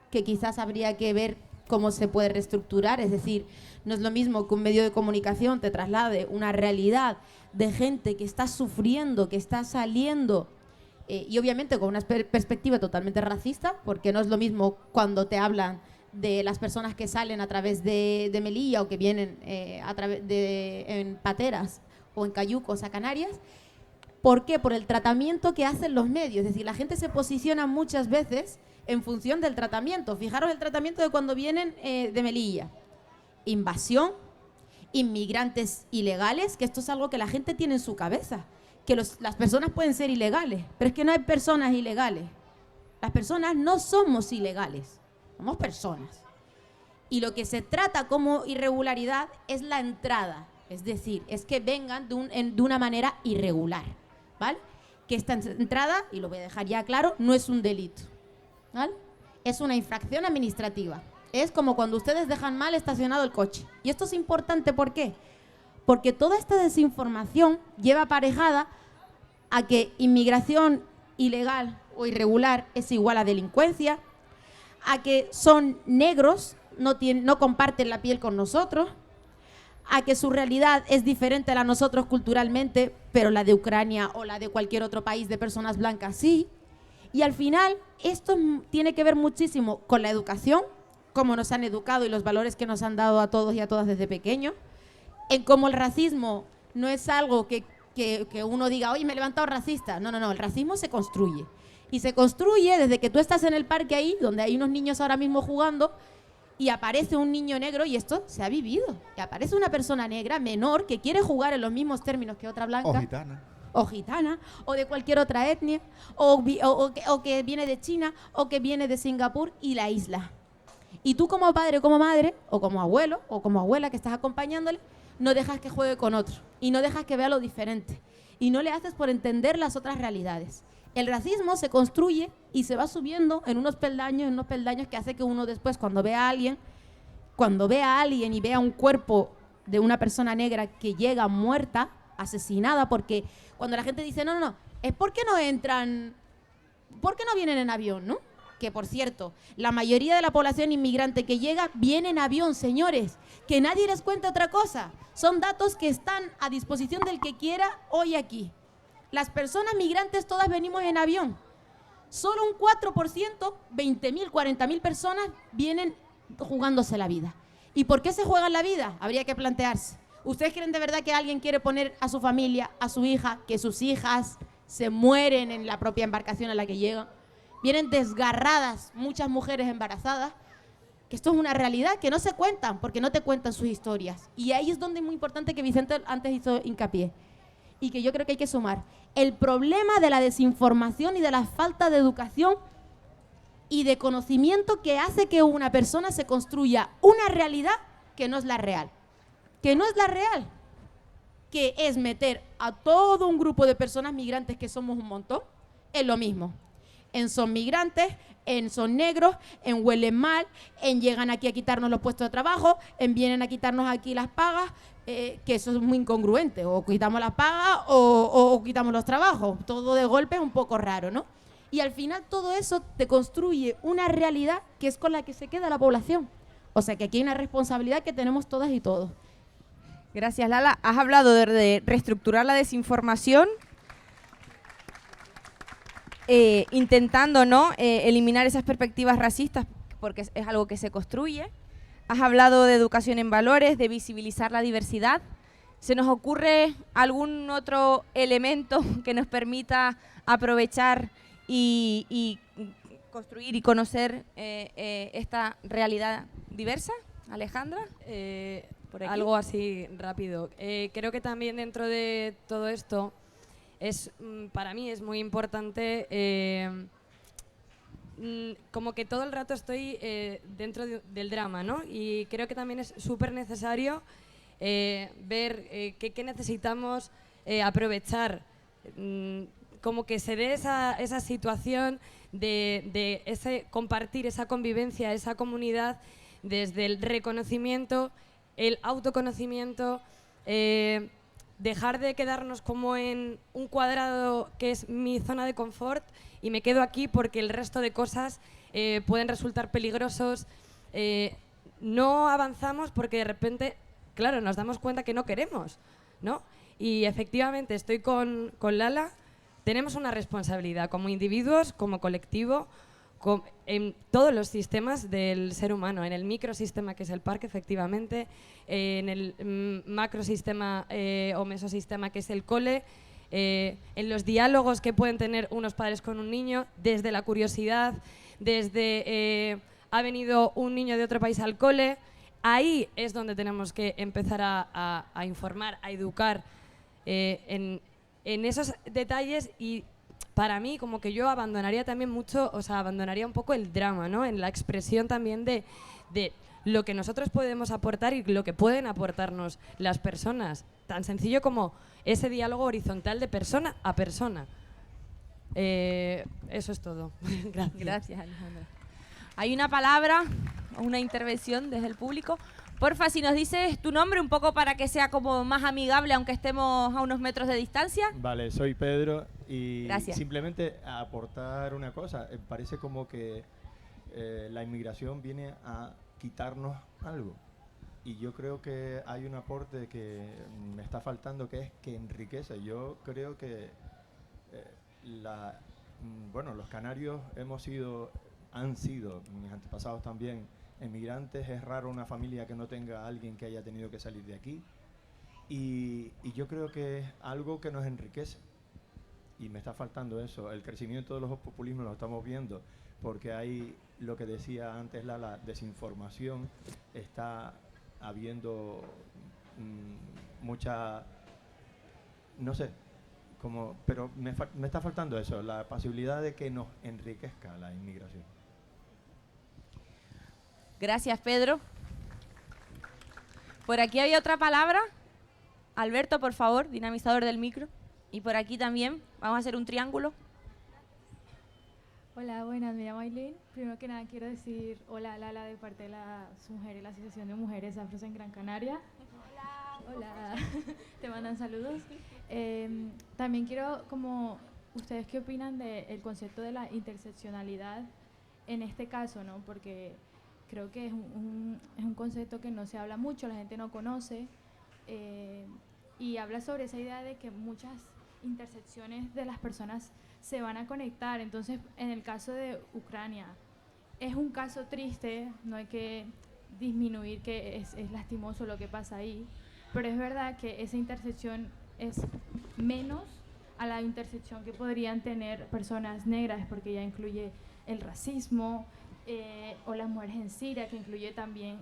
que quizás habría que ver cómo se puede reestructurar, es decir, no es lo mismo que un medio de comunicación te traslade una realidad de gente que está sufriendo, que está saliendo, y obviamente con una perspectiva totalmente racista, porque no es lo mismo cuando te hablan de las personas que salen a través de Melilla o que vienen en pateras o en cayucos a Canarias. ¿Por qué? Por el tratamiento que hacen los medios. Es decir, la gente se posiciona muchas veces en función del tratamiento. Fijaros el tratamiento de cuando vienen de Melilla. Invasión, inmigrantes ilegales, que esto es algo que la gente tiene en su cabeza, que las personas pueden ser ilegales, pero es que no hay personas ilegales. Las personas no somos ilegales, somos personas. Y lo que se trata como irregularidad es la entrada, es decir, es que vengan de una manera irregular, ¿vale? Que esta entrada, y lo voy a dejar ya claro, no es un delito, ¿vale? Es una infracción administrativa. Es como cuando ustedes dejan mal estacionado el coche. Y esto es importante, ¿por qué? Porque toda esta desinformación lleva aparejada a que inmigración ilegal o irregular es igual a delincuencia, a que son negros, no comparten la piel con nosotros, a que su realidad es diferente a la de nosotros culturalmente, pero la de Ucrania o la de cualquier otro país de personas blancas sí. Y al final esto tiene que ver muchísimo con la educación, cómo nos han educado y los valores que nos han dado a todos y a todas desde pequeños, en cómo el racismo no es algo que uno diga, oye, me he levantado racista. No, el racismo se construye. Y se construye desde que tú estás en el parque ahí, donde hay unos niños ahora mismo jugando, y aparece un niño negro, y esto se ha vivido. Y aparece una persona negra, menor, que quiere jugar en los mismos términos que otra blanca. O gitana. o gitana, o de cualquier otra etnia, o que viene de China, o que viene de Singapur y la isla. Y tú como padre o como madre, o como abuelo o como abuela que estás acompañándole, no dejas que juegue con otro y no dejas que vea lo diferente y no le haces por entender las otras realidades. El racismo se construye y se va subiendo en unos peldaños que hace que uno después cuando ve a alguien y vea un cuerpo de una persona negra que llega muerta, asesinada, porque cuando la gente dice no, es porque no entran, ¿por qué no vienen en avión, no? Que por cierto, la mayoría de la población inmigrante que llega viene en avión, señores, que nadie les cuente otra cosa. Son datos que están a disposición del que quiera hoy aquí. Las personas migrantes todas venimos en avión. Solo un 4%, 20.000, 40.000 personas vienen jugándose la vida. ¿Y por qué se juegan la vida? Habría que plantearse. ¿Ustedes creen de verdad que alguien quiere poner a su familia, a su hija, que sus hijas se mueren en la propia embarcación a la que llegan? Vienen desgarradas muchas mujeres embarazadas, que esto es una realidad que no se cuentan, porque no te cuentan sus historias. Y ahí es donde es muy importante que Vicente antes hizo hincapié, y que yo creo que hay que sumar. El problema de la desinformación y de la falta de educación y de conocimiento que hace que una persona se construya una realidad que no es la real. Que no es la real. Que es meter a todo un grupo de personas migrantes, que somos un montón, en lo mismo. En son migrantes, en son negros, en huelen mal, en llegan aquí a quitarnos los puestos de trabajo, en vienen a quitarnos aquí las pagas, que eso es muy incongruente. O quitamos las pagas o quitamos los trabajos. Todo de golpe es un poco raro, ¿no? Y al final todo eso te construye una realidad que es con la que se queda la población. O sea que aquí hay una responsabilidad que tenemos todas y todos. Gracias, Lala. Has hablado de reestructurar la desinformación, intentando, ¿no?, eliminar esas perspectivas racistas, porque es algo que se construye. Has hablado de educación en valores, de visibilizar la diversidad. ¿Se nos ocurre algún otro elemento que nos permita aprovechar y construir y conocer esta realidad diversa? Alejandra, por aquí. Algo así rápido. Creo que también dentro de todo esto para mí es muy importante, como que todo el rato estoy dentro del drama, ¿no? Y creo que también es súper necesario ver qué necesitamos aprovechar, como que se dé esa situación de ese compartir, esa convivencia, esa comunidad, desde el reconocimiento, el autoconocimiento, dejar de quedarnos como en un cuadrado que es mi zona de confort y me quedo aquí porque el resto de cosas pueden resultar peligrosos. No avanzamos porque de repente, claro, nos damos cuenta que no queremos, ¿no? Y efectivamente estoy con Lala, tenemos una responsabilidad como individuos, como colectivo, en todos los sistemas del ser humano, en el microsistema que es el parque, efectivamente, en el macrosistema o mesosistema que es el cole, en los diálogos que pueden tener unos padres con un niño, desde la curiosidad, desde ha venido un niño de otro país al cole, ahí es donde tenemos que empezar a informar, a educar en esos detalles. Y para mí, como que yo abandonaría también mucho, o sea, abandonaría un poco el drama, ¿no? En la expresión también de lo que nosotros podemos aportar y lo que pueden aportarnos las personas. Tan sencillo como ese diálogo horizontal de persona a persona. Eso es todo. Gracias. Gracias, Alejandra. Hay una palabra, una intervención desde el público. Porfa, si nos dices tu nombre un poco para que sea como más amigable, aunque estemos a unos metros de distancia. Vale, soy Pedro y Gracias. Simplemente a aportar una cosa. Parece como que la inmigración viene a quitarnos algo. Y yo creo que hay un aporte que me está faltando, que es que enriquece. Yo creo que los canarios han sido, mis antepasados también, emigrantes. Es raro una familia que no tenga a alguien que haya tenido que salir de aquí. Y yo creo que es algo que nos enriquece. Y me está faltando eso. El crecimiento de los populismos lo estamos viendo, porque hay lo que decía antes la desinformación. Está habiendo mucha, no sé, Pero me está faltando eso, la posibilidad de que nos enriquezca la inmigración. Gracias, Pedro. Por aquí había otra palabra. Alberto, por favor, dinamizador del micro. Y por aquí también, vamos a hacer un triángulo. Hola, buenas, me llamo Aileen. Primero que nada quiero decir hola Lala de parte de las mujeres, la Asociación de Mujeres Afros en Gran Canaria. Hola. Hola, te mandan saludos. También quiero, como, ¿ustedes qué opinan del concepto de la interseccionalidad en este caso, ¿no? Porque creo que es un concepto que no se habla mucho, la gente no conoce, y habla sobre esa idea de que muchas intersecciones de las personas se van a conectar. Entonces, en el caso de Ucrania, es un caso triste, no hay que disminuir que es lastimoso lo que pasa ahí, pero es verdad que esa intersección es menos a la intersección que podrían tener personas negras, porque ya incluye el racismo, o las mujeres en Siria, que incluye también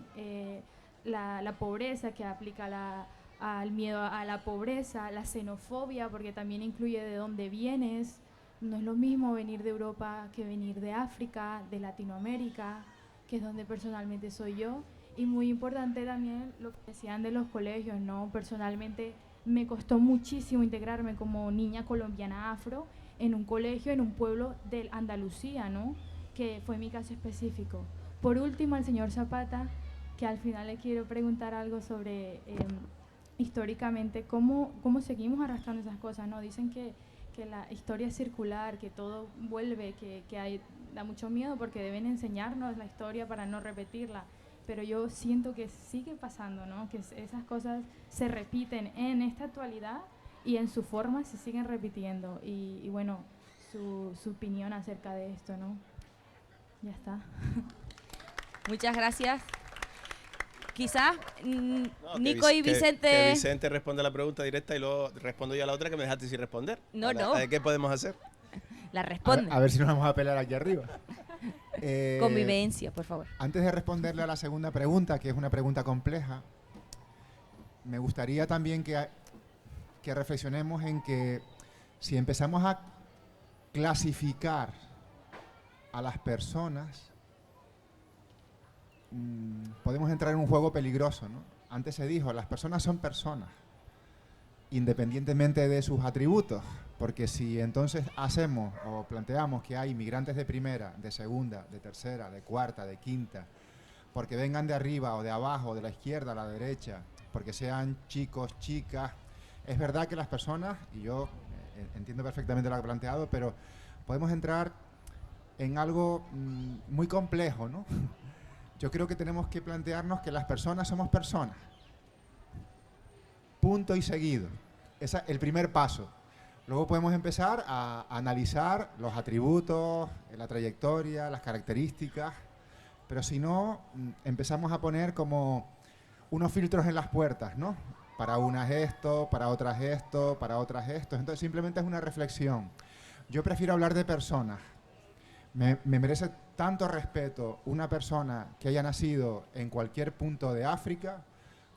la pobreza, que aplica al miedo a la pobreza, la xenofobia, porque también incluye de dónde vienes. No es lo mismo venir de Europa que venir de África, de Latinoamérica, que es donde personalmente soy yo. Y muy importante también lo que decían de los colegios, ¿no? Personalmente me costó muchísimo integrarme como niña colombiana afro en un colegio, en un pueblo de Andalucía, ¿no? Que fue mi caso específico. Por último, al señor Zapata, que al final le quiero preguntar algo sobre históricamente cómo seguimos arrastrando esas cosas, ¿no? Dicen que la historia es circular, que todo vuelve, da mucho miedo porque deben enseñarnos la historia para no repetirla, pero yo siento que sigue pasando, ¿no? Que esas cosas se repiten en esta actualidad y en su forma se siguen repitiendo, y bueno, su opinión acerca de esto, ¿no? Ya está. Muchas gracias. Quizás No, Nico y Vicente... Que Vicente responda la pregunta directa y luego respondo yo a la otra que me dejaste sin responder. No. ¿Qué podemos hacer? La responde. A ver si nos vamos a pelear aquí arriba. Convivencia, por favor. Antes de responderle a la segunda pregunta, que es una pregunta compleja, me gustaría también que reflexionemos en que si empezamos a clasificar a las personas, podemos entrar en un juego peligroso, ¿no? Antes se dijo, las personas son personas, independientemente de sus atributos, porque si entonces hacemos o planteamos que hay inmigrantes de primera, de segunda, de tercera, de cuarta, de quinta, porque vengan de arriba o de abajo, de la izquierda a la derecha, porque sean chicos, chicas, es verdad que las personas, y yo entiendo perfectamente lo que ha planteado, pero podemos entrar en algo muy complejo, ¿no? Yo creo que tenemos que plantearnos que las personas somos personas. Punto y seguido. Ese es el primer paso. Luego podemos empezar a analizar los atributos, la trayectoria, las características, pero si no, empezamos a poner como unos filtros en las puertas, ¿no? Para unas esto, para otras esto, para otras esto. Entonces simplemente es una reflexión. Yo prefiero hablar de personas. Me merece tanto respeto una persona que haya nacido en cualquier punto de África,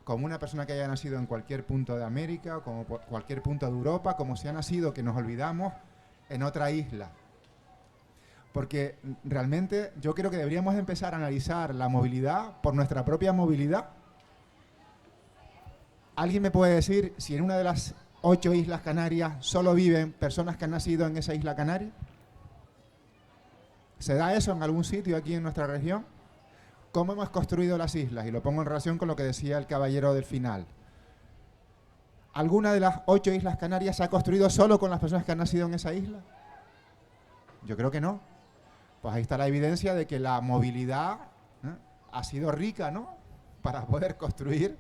como una persona que haya nacido en cualquier punto de América, como cualquier punto de Europa, como si ha nacido, que nos olvidamos, en otra isla. Porque realmente yo creo que deberíamos empezar a analizar la movilidad por nuestra propia movilidad. ¿Alguien me puede decir si en una de las 8 islas Canarias solo viven personas que han nacido en esa isla canaria? ¿Se da eso en algún sitio aquí en nuestra región? ¿Cómo hemos construido las islas? Y lo pongo en relación con lo que decía el caballero del final. ¿Alguna de las 8 islas Canarias se ha construido solo con las personas que han nacido en esa isla? Yo creo que no. Pues ahí está la evidencia de que la movilidad ha sido rica, ¿no? Para poder construir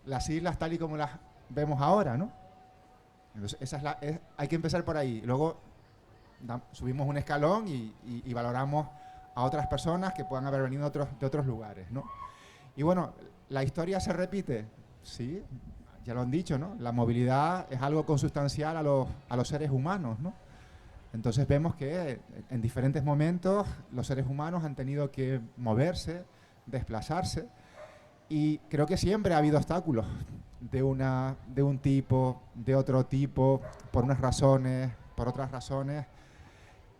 las islas tal y como las vemos ahora, ¿no? Entonces, hay que empezar por ahí. Luego subimos un escalón y valoramos a otras personas que puedan haber venido de otros lugares, ¿no? Y bueno, ¿la historia se repite? Sí, ya lo han dicho, ¿no? La movilidad es algo consustancial a los seres humanos, ¿no? Entonces vemos que en diferentes momentos los seres humanos han tenido que moverse, desplazarse, Y creo que siempre ha habido obstáculos de un tipo, de otro tipo, por unas razones, por otras razones.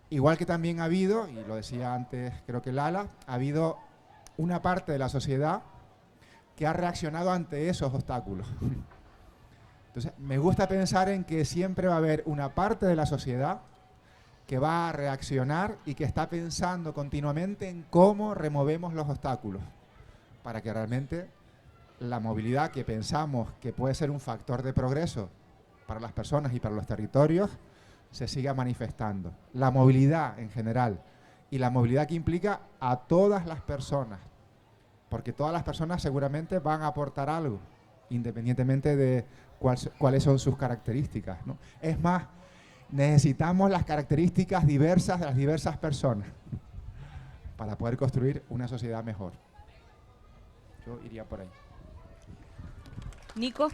Igual que también ha habido, y lo decía antes creo que Lala, ha habido una parte de la sociedad que ha reaccionado ante esos obstáculos. Entonces, me gusta pensar en que siempre va a haber una parte de la sociedad que va a reaccionar y que está pensando continuamente en cómo removemos los obstáculos para que realmente la movilidad, que pensamos que puede ser un factor de progreso para las personas y para los territorios, se siga manifestando. La movilidad en general y la movilidad que implica a todas las personas, porque todas las personas seguramente van a aportar algo, independientemente de cuáles son sus características, ¿no? Es más, necesitamos las características diversas de las diversas personas para poder construir una sociedad mejor. Yo iría por ahí. Nico.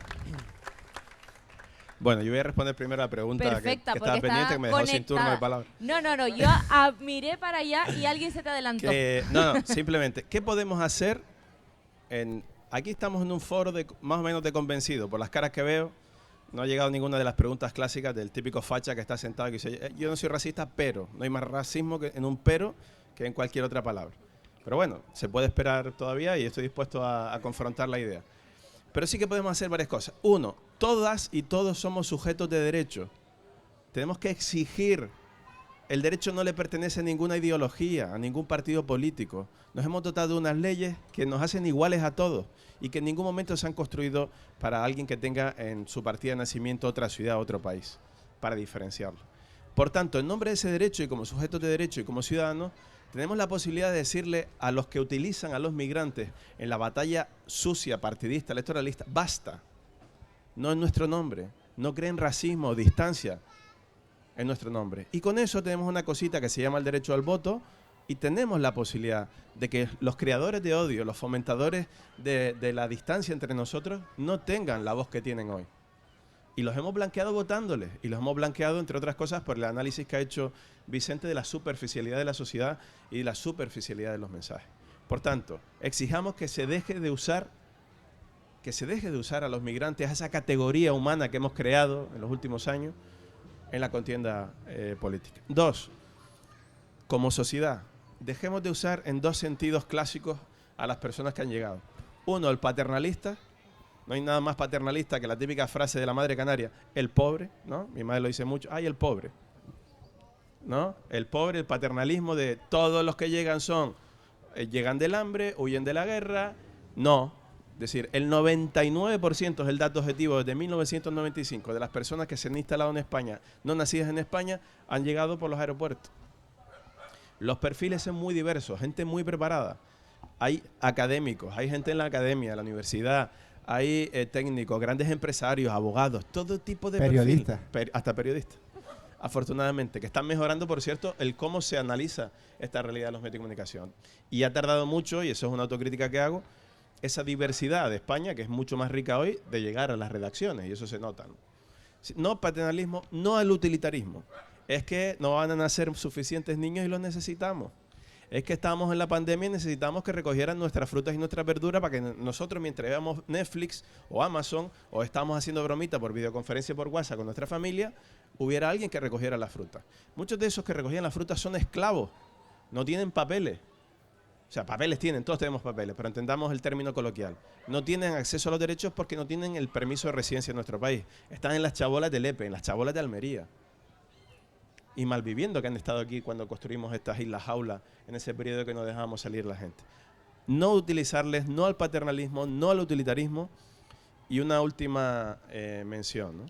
Bueno, yo voy a responder primero a la pregunta Perfecta, que porque estaba pendiente, que me dejó sin turno de palabra. No, yo miré para allá y alguien se te adelantó. No, simplemente, ¿qué podemos hacer? Aquí estamos en un foro más o menos de convencido. Por las caras que veo, no ha llegado ninguna de las preguntas clásicas del típico facha que está sentado y dice, yo no soy racista, pero. No hay más racismo en un pero que en cualquier otra palabra. Pero bueno, se puede esperar todavía y estoy dispuesto a confrontar la idea. Pero sí que podemos hacer varias cosas. Uno, todas y todos somos sujetos de derecho. Tenemos que exigir. El derecho no le pertenece a ninguna ideología, a ningún partido político. Nos hemos dotado de unas leyes que nos hacen iguales a todos y que en ningún momento se han construido para alguien que tenga en su partida de nacimiento otra ciudad, otro país, para diferenciarlo. Por tanto, en nombre de ese derecho y como sujetos de derecho y como ciudadanos, tenemos la posibilidad de decirle a los que utilizan a los migrantes en la batalla sucia, partidista, electoralista, basta, no en nuestro nombre, no creen racismo o distancia en nuestro nombre. Y con eso tenemos una cosita que se llama el derecho al voto y tenemos la posibilidad de que los creadores de odio, los fomentadores de la distancia entre nosotros, no tengan la voz que tienen hoy. Y los hemos blanqueado votándoles. Y los hemos blanqueado, entre otras cosas, por el análisis que ha hecho Vicente de la superficialidad de la sociedad y de la superficialidad de los mensajes. Por tanto, exijamos que se deje de usar a los migrantes, a esa categoría humana que hemos creado en los últimos años en la contienda política. Dos, como sociedad, dejemos de usar en dos sentidos clásicos a las personas que han llegado. Uno, el paternalista. No hay nada más paternalista que la típica frase de la madre canaria, el pobre, ¿no? Mi madre lo dice mucho, ¡ay, el pobre! ¿No? El pobre, el paternalismo de todos los que llegan llegan del hambre, huyen de la guerra. No, es decir, el 99% es el dato objetivo desde 1995 de las personas que se han instalado en España, no nacidas en España, han llegado por los aeropuertos. Los perfiles son muy diversos, gente muy preparada. Hay académicos, hay gente en la academia, en la universidad, hay técnicos, grandes empresarios, abogados, todo tipo de periodistas. Hasta periodistas, afortunadamente, que están mejorando, por cierto, el cómo se analiza esta realidad de los medios de comunicación. Y ha tardado mucho, y eso es una autocrítica que hago, esa diversidad de España, que es mucho más rica hoy, de llegar a las redacciones, y eso se nota. No paternalismo, no al utilitarismo. Es que no van a nacer suficientes niños y los necesitamos. Es que estábamos en la pandemia y necesitamos que recogieran nuestras frutas y nuestras verduras para que nosotros, mientras veamos Netflix o Amazon o estamos haciendo bromita por videoconferencia por WhatsApp con nuestra familia, hubiera alguien que recogiera las frutas. Muchos de esos que recogían las frutas son esclavos, no tienen papeles. O sea, papeles tienen, todos tenemos papeles, pero entendamos el término coloquial. No tienen acceso a los derechos porque no tienen el permiso de residencia en nuestro país. Están en las chabolas de Lepe, en las chabolas de Almería. Y malviviendo que han estado aquí cuando construimos estas islas jaulas en ese periodo que no dejábamos salir la gente. No utilizarles, no al paternalismo, no al utilitarismo. Y una última mención, ¿no?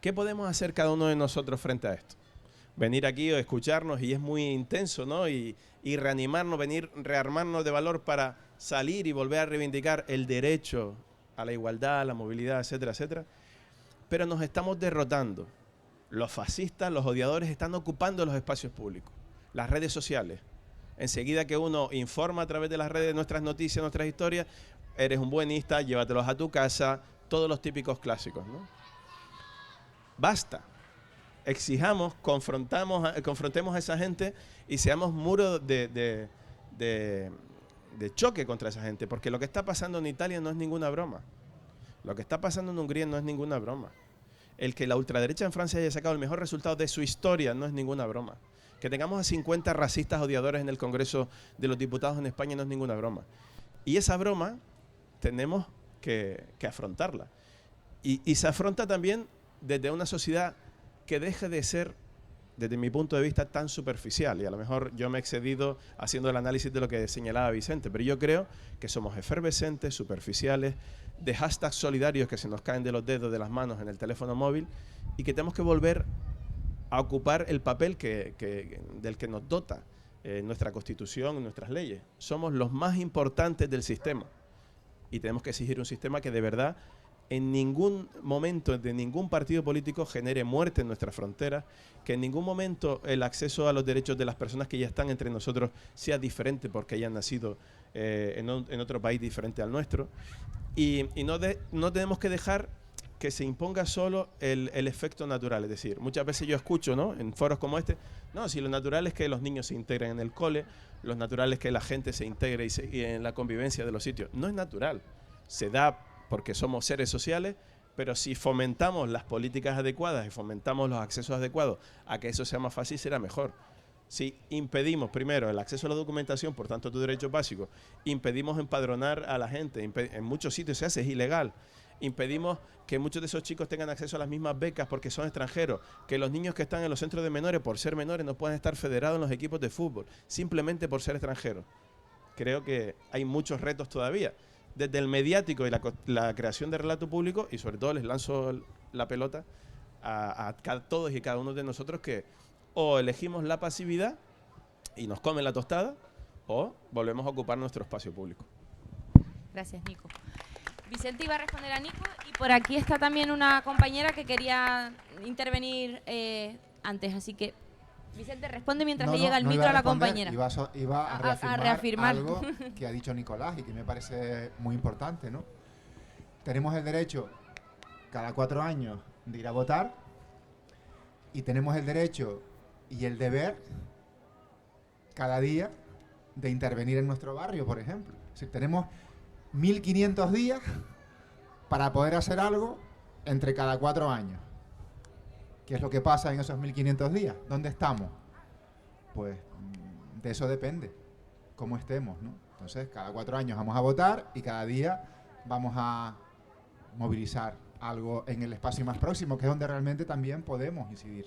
¿Qué podemos hacer cada uno de nosotros frente a esto? Venir aquí o escucharnos y es muy intenso, ¿no? Y reanimarnos, rearmarnos de valor para salir y volver a reivindicar el derecho a la igualdad, a la movilidad, etcétera, etcétera. Pero nos estamos derrotando. Los fascistas, los odiadores están ocupando los espacios públicos, las redes sociales. Enseguida que uno informa a través de las redes nuestras noticias, nuestras historias, eres un buenista, llévatelos a tu casa, todos los típicos clásicos, ¿no? Basta. Exijamos, confrontemos a esa gente y seamos muros de choque contra esa gente, porque lo que está pasando en Italia no es ninguna broma. Lo que está pasando en Hungría no es ninguna broma. El que la ultraderecha en Francia haya sacado el mejor resultado de su historia no es ninguna broma. Que tengamos a 50 racistas odiadores en el Congreso de los Diputados en España no es ninguna broma. Y esa broma tenemos que afrontarla. Y se afronta también desde una sociedad que deje de ser, desde mi punto de vista, tan superficial. Y a lo mejor yo me he excedido haciendo el análisis de lo que señalaba Vicente, pero yo creo que somos efervescentes, superficiales, de hashtags solidarios que se nos caen de los dedos, de las manos en el teléfono móvil, y que tenemos que volver a ocupar el papel del que nos dota nuestra Constitución y nuestras leyes. Somos los más importantes del sistema y tenemos que exigir un sistema que de verdad en ningún momento de ningún partido político genere muerte en nuestras fronteras, que en ningún momento el acceso a los derechos de las personas que ya están entre nosotros sea diferente porque hayan nacido en otro país diferente al nuestro. Y no tenemos que dejar que se imponga solo el efecto natural. Es decir, muchas veces yo escucho, ¿no?, en foros como este, no, si lo natural es que los niños se integren en el cole, lo natural es que la gente se integre y en la convivencia de los sitios. No es natural, se da porque somos seres sociales, pero si fomentamos las políticas adecuadas y fomentamos los accesos adecuados a que eso sea más fácil, será mejor. Si impedimos primero el acceso a la documentación, por tanto tu derecho básico, impedimos empadronar a la gente, en muchos sitios se hace, es ilegal, impedimos que muchos de esos chicos tengan acceso a las mismas becas porque son extranjeros, que los niños que están en los centros de menores, por ser menores, no puedan estar federados en los equipos de fútbol, simplemente por ser extranjeros. Creo que hay muchos retos todavía, desde el mediático y la creación de relato público, y sobre todo les lanzo la pelota a todos y cada uno de nosotros, que o elegimos la pasividad y nos comen la tostada, o volvemos a ocupar nuestro espacio público. Gracias, Nico. Vicente iba a responder a Nico, y por aquí está también una compañera que quería intervenir antes, así que Vicente responde mientras le llega el micro a la compañera. Iba a reafirmar algo que ha dicho Nicolás y que me parece muy importante, ¿no? Tenemos el derecho cada 4 años de ir a votar y tenemos el derecho y el deber cada día de intervenir en nuestro barrio, por ejemplo. Es decir, tenemos 1500 días para poder hacer algo entre cada 4 años. ¿Qué es lo que pasa en esos 1500 días? ¿Dónde estamos? Pues de eso depende, cómo estemos, ¿no? Entonces, cada 4 años vamos a votar y cada día vamos a movilizar algo en el espacio más próximo, que es donde realmente también podemos incidir.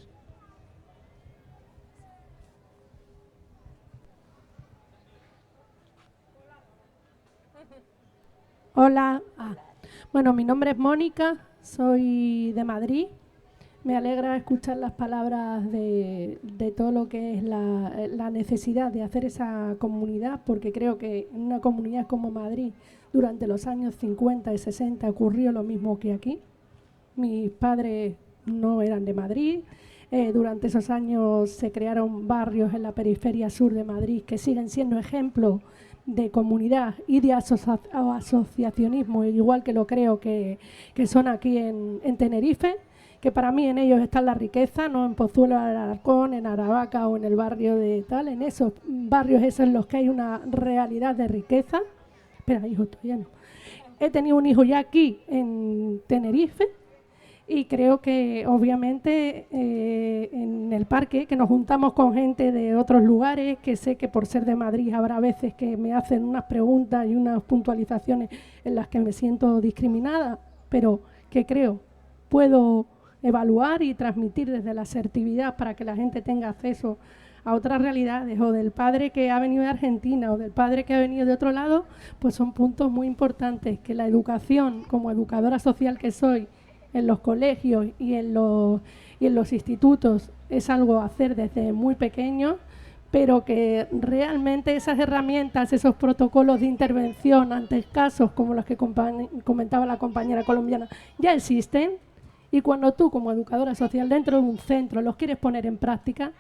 Hola. Bueno, mi nombre es Mónica, soy de Madrid. Me alegra escuchar las palabras de todo lo que es la necesidad de hacer esa comunidad, porque creo que en una comunidad como Madrid, durante los años 50 y 60 ocurrió lo mismo que aquí. Mis padres no eran de Madrid. Durante esos años se crearon barrios en la periferia sur de Madrid que siguen siendo ejemplos de comunidad y de asociacionismo, igual que lo creo que son aquí en Tenerife, que para mí en ellos está la riqueza, no en Pozuelo de Alarcón, en Aravaca o en el barrio de tal, en esos barrios esos en los que hay una realidad de riqueza. Espera, hijo, todavía no. He tenido un hijo ya aquí en Tenerife y creo que obviamente en el parque, que nos juntamos con gente de otros lugares, que sé que por ser de Madrid habrá veces que me hacen unas preguntas y unas puntualizaciones en las que me siento discriminada, pero que creo puedo evaluar y transmitir desde la asertividad para que la gente tenga acceso a otras realidades, o del padre que ha venido de Argentina o del padre que ha venido de otro lado, pues son puntos muy importantes que la educación, como educadora social que soy, en los colegios y en los institutos, es algo a hacer desde muy pequeño, pero que realmente esas herramientas, esos protocolos de intervención ante casos como los que comentaba la compañera colombiana, ya existen. Y cuando tú, como educadora social, dentro de un centro los quieres poner en práctica,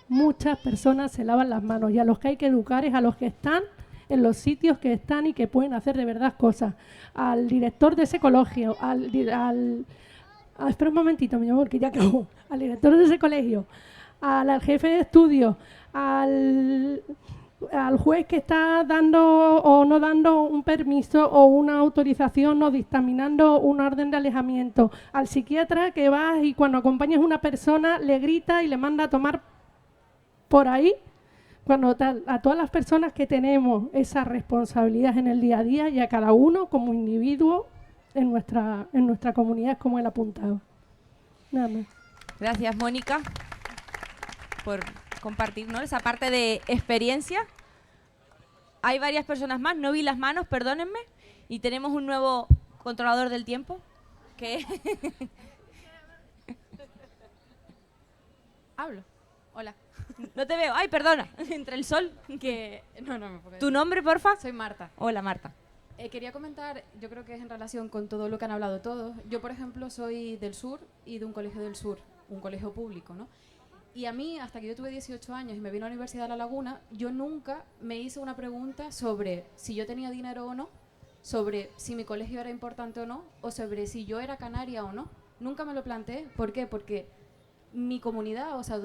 muchas personas se lavan las manos. Y a los que hay que educar es a los que están en los sitios que están y que pueden hacer de verdad cosas. Al director de ese colegio, espera un momentito, mi amor, que ya acabo. Al director de ese colegio, al jefe de estudios, al al juez que está dando o no dando un permiso o una autorización o dictaminando una orden de alejamiento, al psiquiatra que vas y cuando acompañas a una persona le grita y le manda a tomar por ahí, cuando a todas las personas que tenemos esa responsabilidad en el día a día y a cada uno como individuo en nuestra comunidad, como él ha apuntado. Nada más. Gracias, Mónica, por compartirnos esa parte de experiencia. Hay varias personas más, no vi las manos, perdónenme, y tenemos un nuevo controlador del tiempo, que Hablo. Hola. no te veo, ay, perdona, entre el sol. No me puedo. ¿Tu nombre, porfa? Soy Marta. Hola, Marta. Quería comentar, yo creo que es en relación con todo lo que han hablado todos. Yo, por ejemplo, soy del sur y de un colegio del sur, un colegio público, ¿no? Y a mí, hasta que yo tuve 18 años y me vine a la Universidad de La Laguna, yo nunca me hice una pregunta sobre si yo tenía dinero o no, sobre si mi colegio era importante o no, o sobre si yo era canaria o no. Nunca me lo planteé. ¿Por qué? Porque mi comunidad, o sea,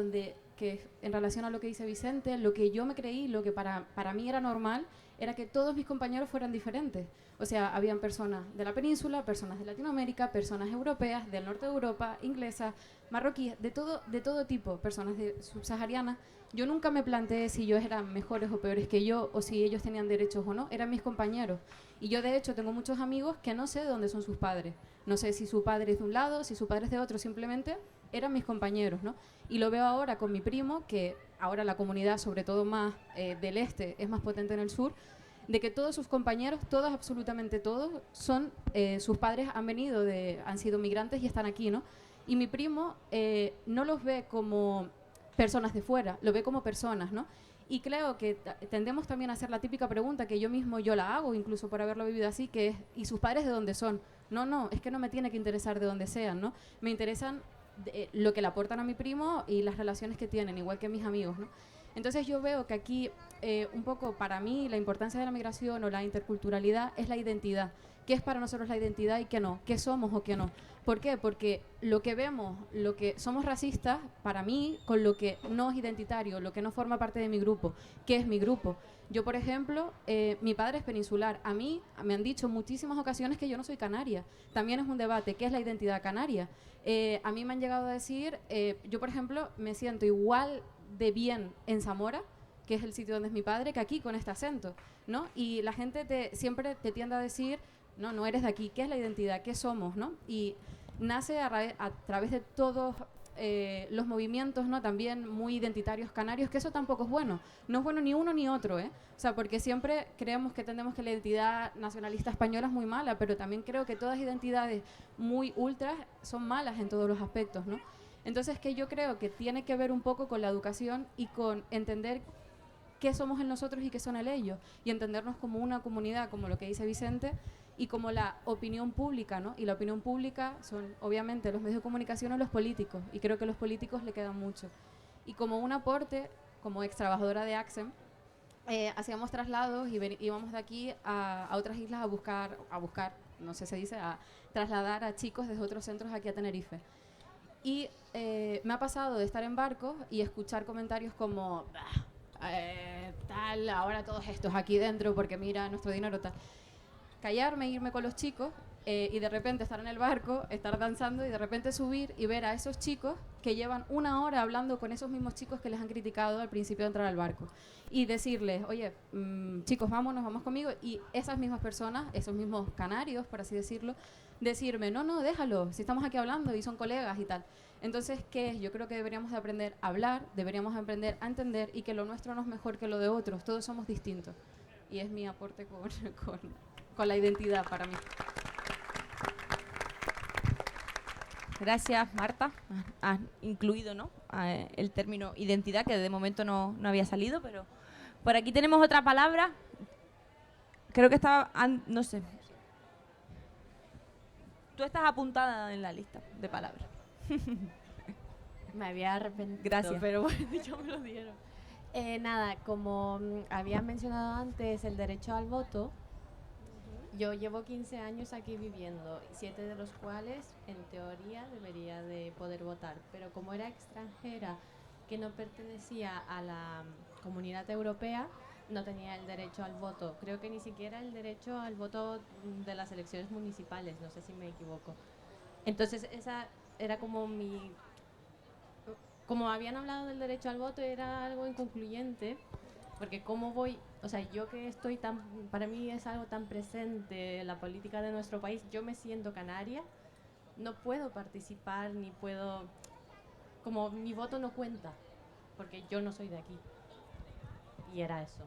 que en relación a lo que dice Vicente, lo que yo me creí, lo que para mí era normal, era que todos mis compañeros fueran diferentes. O sea, habían personas de la península, personas de Latinoamérica, personas europeas, del norte de Europa, inglesas, marroquíes, de todo tipo, personas subsaharianas. Yo nunca me planteé si ellos eran mejores o peores que yo, o si ellos tenían derechos o no, eran mis compañeros. Y yo, de hecho, tengo muchos amigos que no sé de dónde son sus padres. No sé si su padre es de un lado, si su padre es de otro, simplemente eran mis compañeros, ¿no? Y lo veo ahora con mi primo, que ahora la comunidad, sobre todo más del este, es más potente en el sur, de que todos sus compañeros, todos, absolutamente todos, son, sus padres han sido migrantes y están aquí, ¿no? Y mi primo no los ve como personas de fuera, lo ve como personas, ¿no? Y creo que tendemos también a hacer la típica pregunta que yo la hago, incluso por haberlo vivido así, que es, ¿y sus padres de dónde son? No, es que no me tiene que interesar de dónde sean, ¿no? Me interesan lo que le aportan a mi primo y las relaciones que tienen, igual que mis amigos, ¿no? Entonces yo veo que aquí, un poco para mí, la importancia de la migración o la interculturalidad es la identidad. ¿Qué es para nosotros la identidad y qué no? ¿Qué somos o qué no? ¿Por qué? Porque lo que vemos, lo que somos racistas, para mí, con lo que no es identitario, lo que no forma parte de mi grupo. ¿Qué es mi grupo? Yo, por ejemplo, mi padre es peninsular. A mí me han dicho en muchísimas ocasiones que yo no soy canaria. También es un debate. ¿Qué es la identidad canaria? A mí me han llegado a decir, yo, por ejemplo, me siento igual de bien en Zamora, que es el sitio donde es mi padre, que aquí con este acento, ¿no? Y la gente siempre te tiende a decir, no eres de aquí. ¿Qué es la identidad? ¿Qué somos? ¿No? Y nace a través de todos los movimientos, ¿no? También muy identitarios canarios, que eso tampoco es bueno. No es bueno ni uno ni otro, ¿eh? O sea, porque siempre creemos que entendemos que la identidad nacionalista española es muy mala, pero también creo que todas identidades muy ultras son malas en todos los aspectos, ¿no? Entonces, que yo creo que tiene que ver un poco con la educación y con entender qué somos en nosotros y qué son en ellos, y entendernos como una comunidad, como lo que dice Vicente, y como la opinión pública, ¿no? Y la opinión pública son, obviamente, los medios de comunicación o los políticos, y creo que a los políticos le quedan mucho. Y como un aporte, como ex trabajadora de ACSEM, hacíamos traslados y íbamos de aquí a otras islas a buscar, no sé, se dice, a trasladar a chicos desde otros centros aquí a Tenerife. Y me ha pasado de estar en barcos y escuchar comentarios como, tal, ahora todos estos aquí dentro porque mira nuestro dinero, tal. Callarme, irme con los chicos y de repente estar en el barco, estar danzando y de repente subir y ver a esos chicos que llevan una hora hablando con esos mismos chicos que les han criticado al principio de entrar al barco y decirles, oye, chicos, vamos conmigo, y esas mismas personas, esos mismos canarios, por así decirlo, decirme, no, déjalo, si estamos aquí hablando y son colegas y tal. Entonces, ¿qué es? Yo creo que deberíamos de aprender a hablar, deberíamos aprender a entender y que lo nuestro no es mejor que lo de otros, todos somos distintos. Y es mi aporte con la identidad para mí. Gracias, Marta. Has incluido, ¿no? El término identidad, que de momento no había salido, pero por aquí tenemos otra palabra. Creo que estaba, no sé. Tú estás apuntada en la lista de palabras. Me había arrepentido. Gracias. Pero bueno, ya me lo dieron. Nada, como habías mencionado antes el derecho al voto, yo llevo 15 años aquí viviendo, 7 de los cuales en teoría debería de poder votar, pero como era extranjera que no pertenecía a la comunidad europea, no tenía el derecho al voto. Creo que ni siquiera el derecho al voto de las elecciones municipales, no sé si me equivoco. Entonces esa era como mi... Como habían hablado del derecho al voto, era algo inconcluyente, porque cómo voy... O sea, yo que estoy tan... Para mí es algo tan presente la política de nuestro país, yo me siento canaria, no puedo participar ni puedo... Como mi voto no cuenta, porque yo no soy de aquí. Y era eso.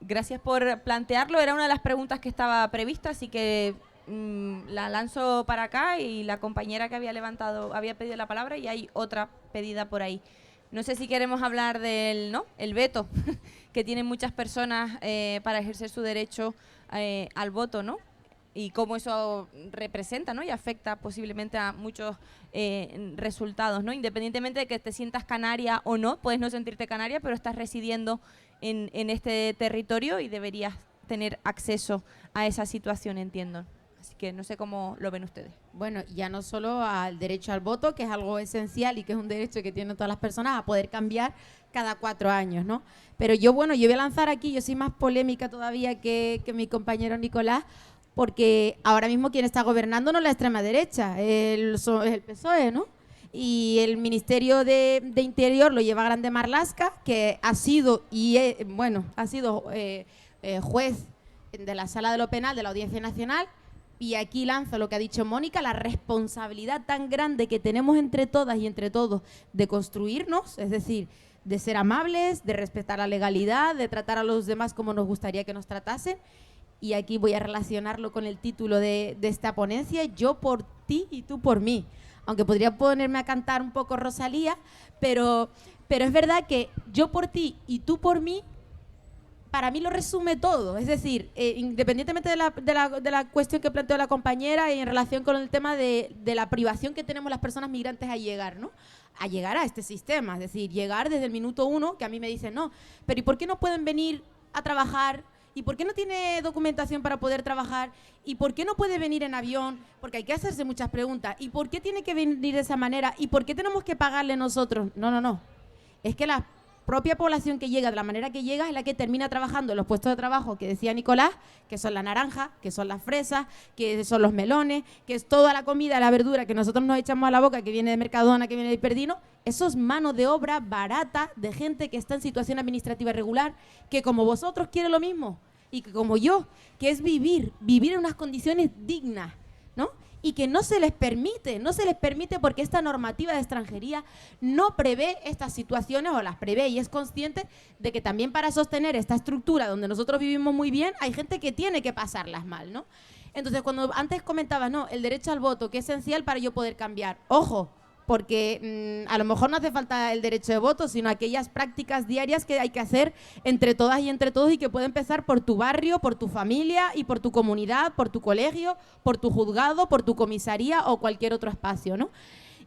Gracias por plantearlo, era una de las preguntas que estaba prevista, así que la lanzo para acá y la compañera que había pedido la palabra y hay otra pedida por ahí. No sé si queremos hablar del el veto que tienen muchas personas para ejercer su derecho al voto, ¿no? Y cómo eso representa, ¿no? Y afecta posiblemente a muchos resultados, ¿no? Independientemente de que te sientas canaria o no, puedes no sentirte canaria, pero estás residiendo en este territorio y deberías tener acceso a esa situación, entiendo. Así que no sé cómo lo ven ustedes. Bueno, ya no solo al derecho al voto, que es algo esencial y que es un derecho que tienen todas las personas a poder cambiar cada 4 años, ¿no? Pero yo voy a lanzar aquí, yo soy más polémica todavía que mi compañero Nicolás, porque ahora mismo quien está gobernando no es la extrema derecha, es el PSOE, ¿no? Y el Ministerio de Interior lo lleva Grande Marlaska, que ha sido juez de la Sala de lo Penal de la Audiencia Nacional. Y aquí lanzo lo que ha dicho Mónica, la responsabilidad tan grande que tenemos entre todas y entre todos de construirnos, es decir, de ser amables, de respetar la legalidad, de tratar a los demás como nos gustaría que nos tratasen. Y aquí voy a relacionarlo con el título de esta ponencia, yo por ti y tú por mí. Aunque podría ponerme a cantar un poco Rosalía, pero es verdad que yo por ti y tú por mí, para mí lo resume todo. Es decir, independientemente de la cuestión que planteó la compañera y en relación con el tema de la privación que tenemos las personas migrantes a llegar, ¿no? A llegar a este sistema, es decir, llegar desde el minuto 1, que a mí me dicen, no, pero ¿y por qué no pueden venir a trabajar? ¿Y por qué no tiene documentación para poder trabajar? ¿Y por qué no puede venir en avión? Porque hay que hacerse muchas preguntas. ¿Y por qué tiene que venir de esa manera? ¿Y por qué tenemos que pagarle nosotros? No. Es que la propia población que llega, de la manera que llega, es la que termina trabajando en los puestos de trabajo que decía Nicolás, que son la naranja, que son las fresas, que son los melones, que es toda la comida, la verdura que nosotros nos echamos a la boca, que viene de Mercadona, que viene de Perdino. Eso es mano de obra barata de gente que está en situación administrativa irregular, que como vosotros quiere lo mismo y que como yo, que es vivir en unas condiciones dignas, ¿no? Y que no se les permite porque esta normativa de extranjería no prevé estas situaciones o las prevé y es consciente de que también para sostener esta estructura donde nosotros vivimos muy bien hay gente que tiene que pasarlas mal, ¿no? Entonces, cuando antes comentabas, no, el derecho al voto, que es esencial para yo poder cambiar, ojo, porque a lo mejor no hace falta el derecho de voto, sino aquellas prácticas diarias que hay que hacer entre todas y entre todos y que puede empezar por tu barrio, por tu familia y por tu comunidad, por tu colegio, por tu juzgado, por tu comisaría o cualquier otro espacio, ¿no?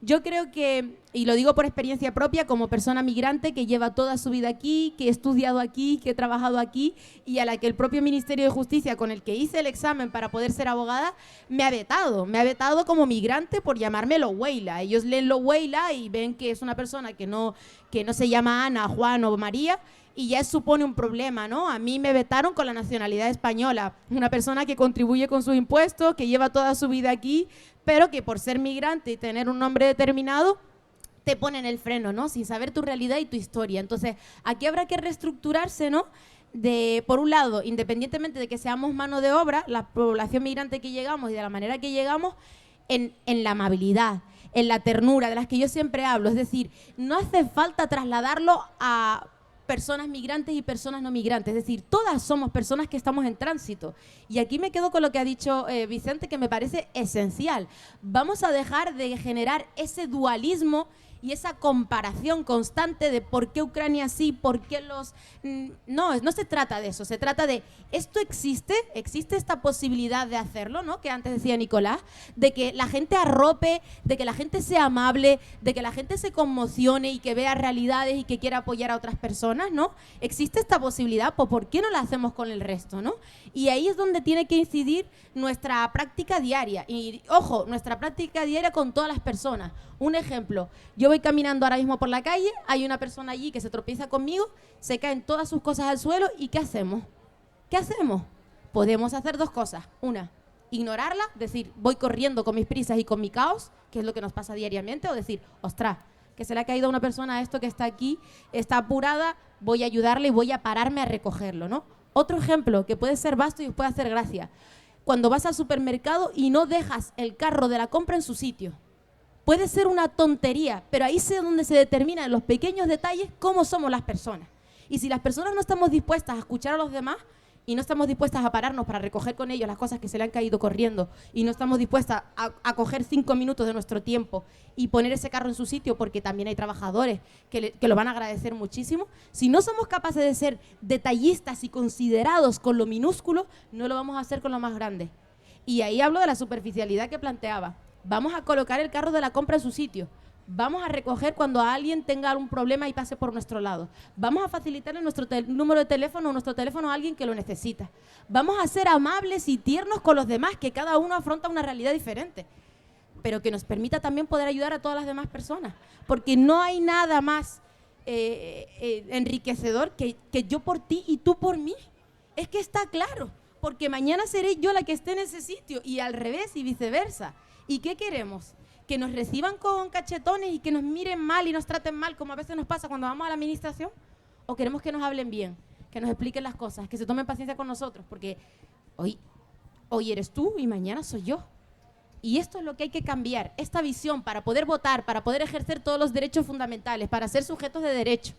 Yo creo que, y lo digo por experiencia propia, como persona migrante que lleva toda su vida aquí, que he estudiado aquí, que he trabajado aquí y a la que el propio Ministerio de Justicia, con el que hice el examen para poder ser abogada, me ha vetado como migrante por llamarme Loweila. Ellos leen Loweila y ven que es una persona que no se llama Ana, Juan o María, y ya supone un problema, ¿no? A mí me vetaron con la nacionalidad española, una persona que contribuye con sus impuestos, que lleva toda su vida aquí, pero que por ser migrante y tener un nombre determinado, te ponen el freno, ¿no? Sin saber tu realidad y tu historia. Entonces, aquí habrá que reestructurarse, ¿no? Por un lado, independientemente de que seamos mano de obra, la población migrante que llegamos y de la manera que llegamos, en la amabilidad, en la ternura, de las que yo siempre hablo. Es decir, no hace falta trasladarlo a personas migrantes y personas no migrantes, es decir, todas somos personas que estamos en tránsito. Y aquí me quedo con lo que ha dicho Vicente, que me parece esencial. Vamos a dejar de generar ese dualismo y esa comparación constante de por qué Ucrania sí, por qué los... No se trata de eso, se trata de esto existe esta posibilidad de hacerlo, ¿no? Que antes decía Nicolás, de que la gente arrope, de que la gente sea amable, de que la gente se conmocione y que vea realidades y que quiera apoyar a otras personas, ¿no? Existe esta posibilidad, pues ¿por qué no la hacemos con el resto, ¿no? Y ahí es donde tiene que incidir nuestra práctica diaria. Y, ojo, nuestra práctica diaria con todas las personas. Un ejemplo, yo voy caminando ahora mismo por la calle, hay una persona allí que se tropieza conmigo, se caen todas sus cosas al suelo y ¿qué hacemos? ¿Qué hacemos? Podemos hacer dos cosas. Una, ignorarla, decir, voy corriendo con mis prisas y con mi caos, que es lo que nos pasa diariamente, o decir, ostras, que se le ha caído a una persona a esto que está aquí, está apurada, voy a ayudarle y voy a pararme a recogerlo, ¿no? Otro ejemplo que puede ser vasto y os puede hacer gracia. Cuando vas al supermercado y no dejas el carro de la compra en su sitio. Puede ser una tontería, pero ahí es donde se determinan en los pequeños detalles cómo somos las personas. Y si las personas no estamos dispuestas a escuchar a los demás y no estamos dispuestas a pararnos para recoger con ellos las cosas que se le han caído corriendo y no estamos dispuestas a coger 5 minutos de nuestro tiempo y poner ese carro en su sitio, porque también hay trabajadores que lo van a agradecer muchísimo, si no somos capaces de ser detallistas y considerados con lo minúsculo, no lo vamos a hacer con lo más grande. Y ahí hablo de la superficialidad que planteaba. Vamos a colocar el carro de la compra en su sitio. Vamos a recoger cuando alguien tenga algún problema y pase por nuestro lado. Vamos a facilitarle nuestro número de teléfono o nuestro teléfono a alguien que lo necesita. Vamos a ser amables y tiernos con los demás, que cada uno afronta una realidad diferente, pero que nos permita también poder ayudar a todas las demás personas. Porque no hay nada más enriquecedor que yo por ti y tú por mí. Es que está claro, porque mañana seré yo la que esté en ese sitio y al revés y viceversa. ¿Y qué queremos? ¿Que nos reciban con cachetones y que nos miren mal y nos traten mal, como a veces nos pasa cuando vamos a la administración? ¿O queremos que nos hablen bien, que nos expliquen las cosas, que se tomen paciencia con nosotros? Porque hoy eres tú y mañana soy yo. Y esto es lo que hay que cambiar, esta visión para poder votar, para poder ejercer todos los derechos fundamentales, para ser sujetos de derecho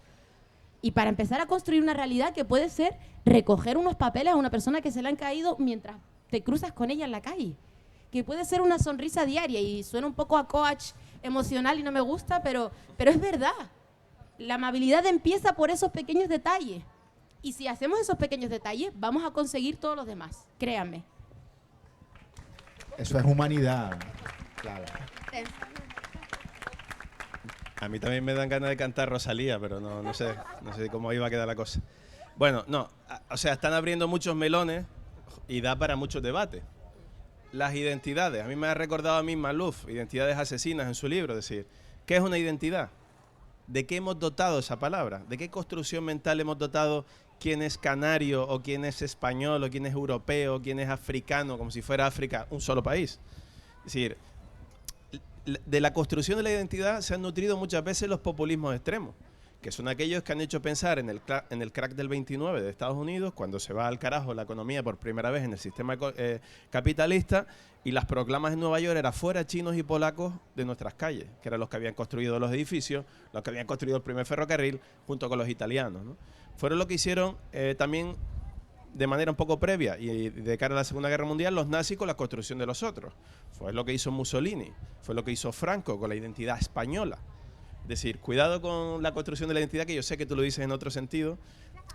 y para empezar a construir una realidad que puede ser recoger unos papeles a una persona que se le han caído mientras te cruzas con ella en la calle. Que puede ser una sonrisa diaria y suena un poco a coach emocional y no me gusta, pero es verdad. La amabilidad empieza por esos pequeños detalles. Y si hacemos esos pequeños detalles, vamos a conseguir todos los demás, créanme. Eso es humanidad, claro. A mí también me dan ganas de cantar Rosalía, pero no sé cómo iba a quedar la cosa. Bueno, o sea, están abriendo muchos melones y da para muchos debates. Las identidades, a mí me ha recordado a mí Malouf, Identidades asesinas, en su libro, es decir, ¿qué es una identidad? ¿De qué hemos dotado esa palabra? ¿De qué construcción mental hemos dotado quién es canario, o quién es español, o quién es europeo, o quién es africano, como si fuera África un solo país? Es decir, de la construcción de la identidad se han nutrido muchas veces los populismos extremos, que son aquellos que han hecho pensar en el crack del 29 de Estados Unidos, cuando se va al carajo la economía por primera vez en el sistema capitalista, y las proclamas en Nueva York era fuera chinos y polacos de nuestras calles, que eran los que habían construido los edificios, los que habían construido el primer ferrocarril, junto con los italianos, ¿no? Fueron lo que hicieron también de manera un poco previa y de cara a la Segunda Guerra Mundial los nazis con la construcción de los otros. Fue lo que hizo Mussolini, fue lo que hizo Franco con la identidad española. Es decir, cuidado con la construcción de la identidad, que yo sé que tú lo dices en otro sentido,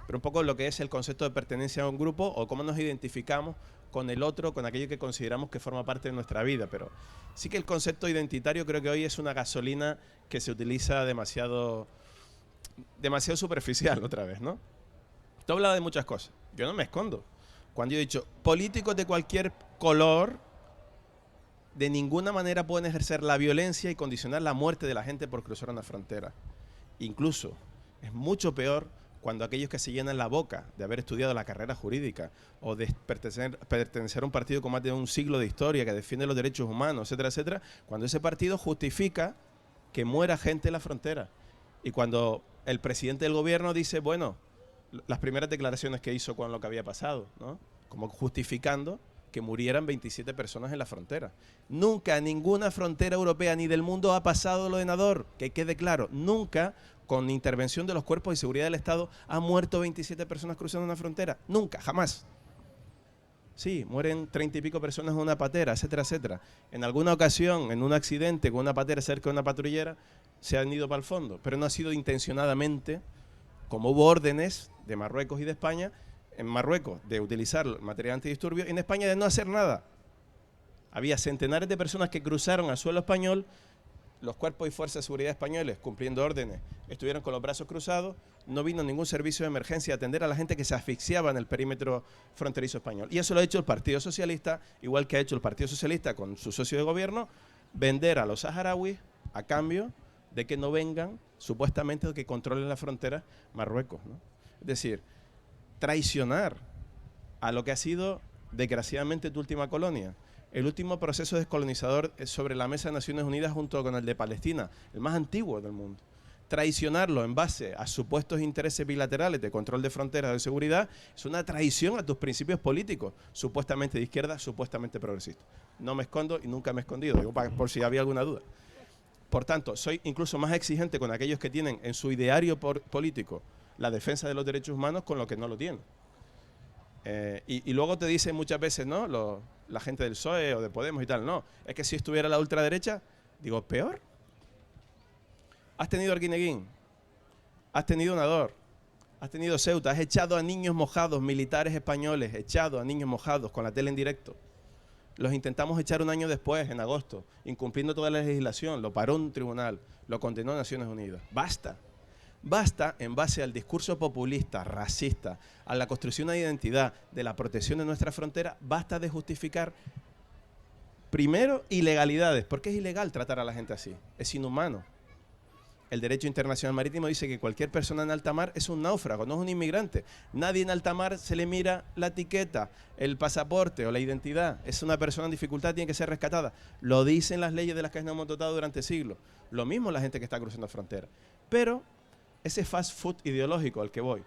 pero un poco lo que es el concepto de pertenencia a un grupo o cómo nos identificamos con el otro, con aquello que consideramos que forma parte de nuestra vida. Pero sí que el concepto identitario creo que hoy es una gasolina que se utiliza demasiado superficial otra vez, ¿no? Tú has hablado de muchas cosas, yo no me escondo. Cuando yo he dicho, políticos de cualquier color de ninguna manera pueden ejercer la violencia y condicionar la muerte de la gente por cruzar una frontera. Incluso es mucho peor cuando aquellos que se llenan la boca de haber estudiado la carrera jurídica o de pertenecer a un partido con más de un siglo de historia que defiende los derechos humanos, etcétera, etcétera, cuando ese partido justifica que muera gente en la frontera. Y cuando el presidente del gobierno dice, bueno, las primeras declaraciones que hizo con lo que había pasado, ¿no? Como justificando que murieran 27 personas en la frontera. Nunca ninguna frontera europea ni del mundo ha pasado lo de Nador, que quede claro, nunca con intervención de los cuerpos de seguridad del Estado han muerto 27 personas cruzando una frontera. Nunca, jamás. Sí, mueren 30 y pico personas en una patera, etcétera, etcétera. En alguna ocasión, en un accidente con una patera cerca de una patrullera, se han ido para el fondo, pero no ha sido intencionadamente, como hubo órdenes de Marruecos y de España, en Marruecos de utilizar material antidisturbio, y en España de no hacer nada. Había centenares de personas que cruzaron al suelo español, los cuerpos y fuerzas de seguridad españoles, cumpliendo órdenes, estuvieron con los brazos cruzados, no vino ningún servicio de emergencia a atender a la gente que se asfixiaba en el perímetro fronterizo español. Y eso lo ha hecho el Partido Socialista, igual que ha hecho el Partido Socialista con su socio de gobierno, vender a los saharauis a cambio de que no vengan, supuestamente, que controlen la frontera Marruecos, ¿no? Es decir, traicionar a lo que ha sido, desgraciadamente, tu última colonia. El último proceso descolonizador sobre la Mesa de Naciones Unidas junto con el de Palestina, el más antiguo del mundo. Traicionarlo en base a supuestos intereses bilaterales de control de fronteras o de seguridad es una traición a tus principios políticos, supuestamente de izquierda, supuestamente progresista. No me escondo y nunca me he escondido, digo, por si había alguna duda. Por tanto, soy incluso más exigente con aquellos que tienen en su ideario político la defensa de los derechos humanos con los que no lo tienen. Y luego te dicen muchas veces, ¿no?, la gente del PSOE o de Podemos y tal, no, es que si estuviera la ultraderecha, digo, peor. Has tenido Arguineguín, has tenido Nador, has tenido Ceuta, has echado a niños mojados, militares españoles, echado a niños mojados con la tele en directo. Los intentamos echar un año después, en agosto, incumpliendo toda la legislación, lo paró un tribunal, lo condenó Naciones Unidas. Basta. Basta, en base al discurso populista, racista, a la construcción de identidad, de la protección de nuestra frontera, basta de justificar, primero, ilegalidades. ¿Por qué es ilegal tratar a la gente así? Es inhumano. El derecho internacional marítimo dice que cualquier persona en alta mar es un náufrago, no es un inmigrante. Nadie en alta mar se le mira la etiqueta, el pasaporte o la identidad. Es una persona en dificultad, tiene que ser rescatada. Lo dicen las leyes de las que nos hemos dotado durante siglos. Lo mismo la gente que está cruzando fronteras. Pero ese fast food ideológico al que voy,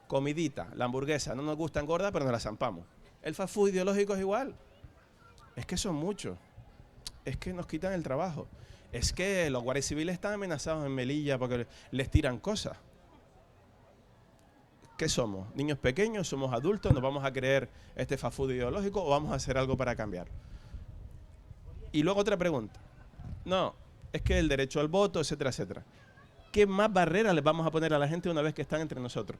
comidita, la hamburguesa, no nos gusta engorda, pero nos la zampamos. El fast food ideológico es igual. Es que son muchos. Es que nos quitan el trabajo. Es que los guardias civiles están amenazados en Melilla porque les tiran cosas. ¿Qué somos? ¿Niños pequeños? ¿Somos adultos? ¿Nos vamos a creer este fast food ideológico o vamos a hacer algo para cambiar? Y luego otra pregunta. No, es que el derecho al voto, etcétera, etcétera. ¿Qué más barreras les vamos a poner a la gente una vez que están entre nosotros?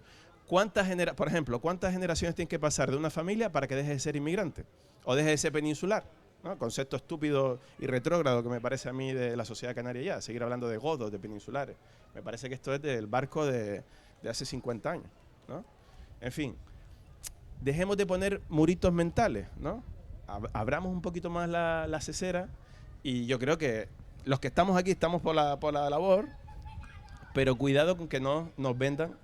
Por ejemplo, ¿cuántas generaciones tienen que pasar de una familia para que deje de ser inmigrante? O deje de ser peninsular, ¿no? Concepto estúpido y retrógrado que me parece a mí de la sociedad canaria ya, seguir hablando de godos, de peninsulares. Me parece que esto es del barco de hace 50 años, ¿no? En fin, dejemos de poner muritos mentales, ¿no? Abramos un poquito más la cesera y yo creo que los que estamos aquí estamos por la labor, pero cuidado con que no nos vendan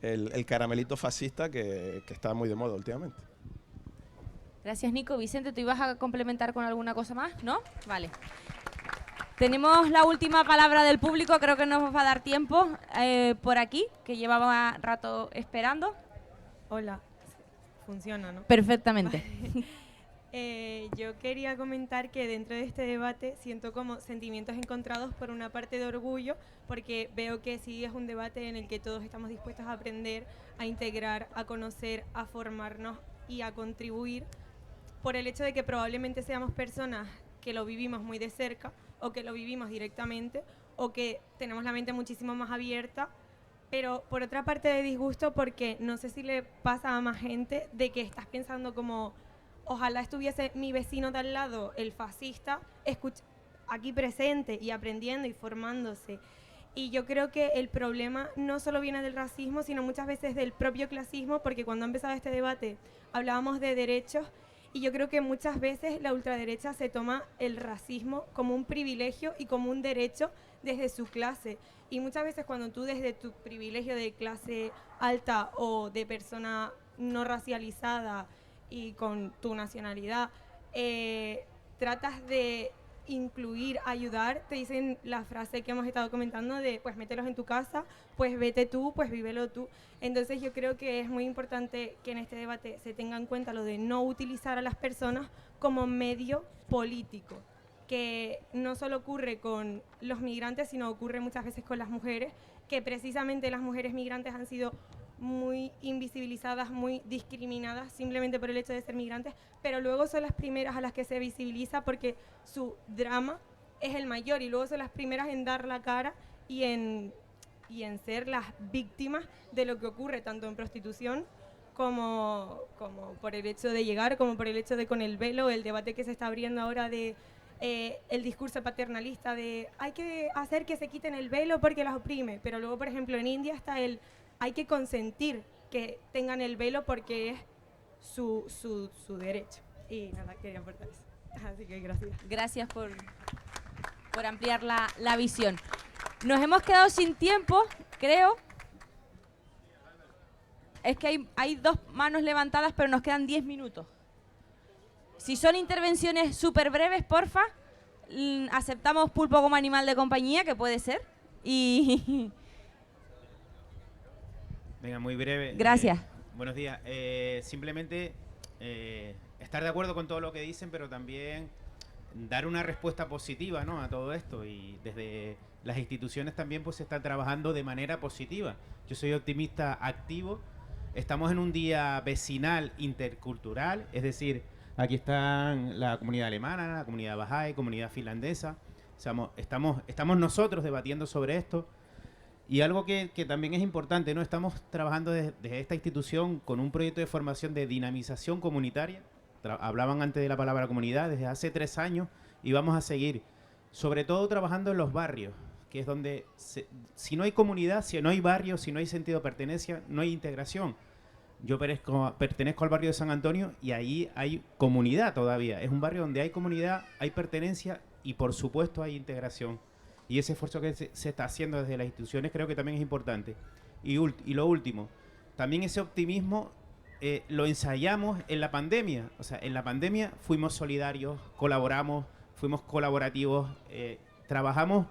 el caramelito fascista que está muy de moda últimamente. Gracias, Nico. Vicente, ¿tú ibas a complementar con alguna cosa más? ¿No? Vale. Tenemos la última palabra del público, creo que nos va a dar tiempo por aquí, que llevaba rato esperando. Hola, funciona, ¿no? Perfectamente. Yo quería comentar que dentro de este debate siento como sentimientos encontrados, por una parte de orgullo, porque veo que sí es un debate en el que todos estamos dispuestos a aprender, a integrar, a conocer, a formarnos y a contribuir, por el hecho de que probablemente seamos personas que lo vivimos muy de cerca o que lo vivimos directamente o que tenemos la mente muchísimo más abierta, pero por otra parte de disgusto porque no sé si le pasa a más gente de que estás pensando como ojalá estuviese mi vecino de al lado, el fascista, aquí presente y aprendiendo y formándose. Y yo creo que el problema no solo viene del racismo, sino muchas veces del propio clasismo, porque cuando ha empezado este debate hablábamos de derechos y yo creo que muchas veces la ultraderecha se toma el racismo como un privilegio y como un derecho desde su clase. Y muchas veces cuando tú desde tu privilegio de clase alta o de persona no racializada y con tu nacionalidad, tratas de incluir, ayudar, te dicen la frase que hemos estado comentando de pues mételos en tu casa, pues vete tú, pues vívelo tú. Entonces yo creo que es muy importante que en este debate se tenga en cuenta lo de no utilizar a las personas como medio político, que no solo ocurre con los migrantes, sino ocurre muchas veces con las mujeres, que precisamente las mujeres migrantes han sido muy invisibilizadas, muy discriminadas simplemente por el hecho de ser migrantes, pero luego son las primeras a las que se visibiliza porque su drama es el mayor y luego son las primeras en dar la cara y en ser las víctimas de lo que ocurre tanto en prostitución como por el hecho de llegar, como por el hecho de con el velo, el debate que se está abriendo ahora de el discurso paternalista de hay que hacer que se quiten el velo porque las oprime, pero luego por ejemplo en India está hay que consentir que tengan el velo porque es su derecho. Y nada, quería aportar eso. Así que gracias. Gracias por por ampliar la visión. Nos hemos quedado sin tiempo, creo. Es que hay 2 manos levantadas, pero nos quedan 10 minutos. Si son intervenciones súper breves, porfa, aceptamos pulpo como animal de compañía, que puede ser. Y venga, muy breve. Gracias. Buenos días. Simplemente estar de acuerdo con todo lo que dicen, pero también dar una respuesta positiva, ¿no?, a todo esto. Y desde las instituciones también pues se está trabajando de manera positiva. Yo soy optimista activo. Estamos en un día vecinal intercultural, es decir, aquí están la comunidad alemana, la comunidad bahá'í, comunidad finlandesa. Estamos nosotros debatiendo sobre esto. Y algo que también es importante, ¿no? Estamos trabajando desde esta institución con un proyecto de formación de dinamización comunitaria. Hablaban antes de la palabra comunidad, desde hace 3 años, y vamos a seguir, sobre todo trabajando en los barrios, que es donde, si no hay comunidad, si no hay barrio, si no hay sentido de pertenencia, no hay integración. Yo pertenezco al barrio de San Antonio y ahí hay comunidad todavía. Es un barrio donde hay comunidad, hay pertenencia y por supuesto hay integración. Y ese esfuerzo que se está haciendo desde las instituciones creo que también es importante. Y lo último, también ese optimismo lo ensayamos en la pandemia. O sea, en la pandemia fuimos solidarios, colaboramos, fuimos colaborativos, trabajamos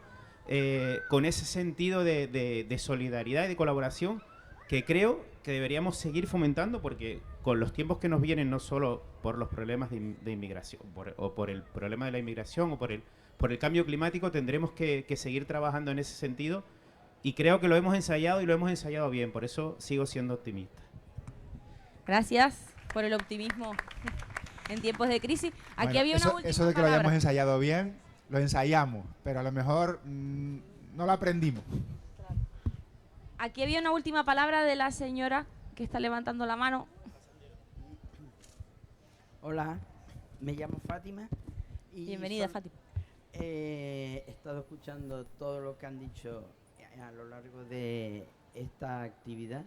con ese sentido de solidaridad y de colaboración que creo que deberíamos seguir fomentando, porque con los tiempos que nos vienen, no solo por los problemas de inmigración, por el problema de la inmigración o por el cambio climático, tendremos que seguir trabajando en ese sentido, y creo que lo hemos ensayado y lo hemos ensayado bien, por eso sigo siendo optimista. Gracias por el optimismo en tiempos de crisis. Aquí Bueno, había una última eso de que lo palabra. hayamos ensayado bien, lo ensayamos, pero a lo mejor no lo aprendimos. Aquí había una última palabra de la señora que está levantando la mano. Hola, me llamo Fátima. Y Bienvenida, Fátima. He estado escuchando todo lo que han dicho a lo largo de esta actividad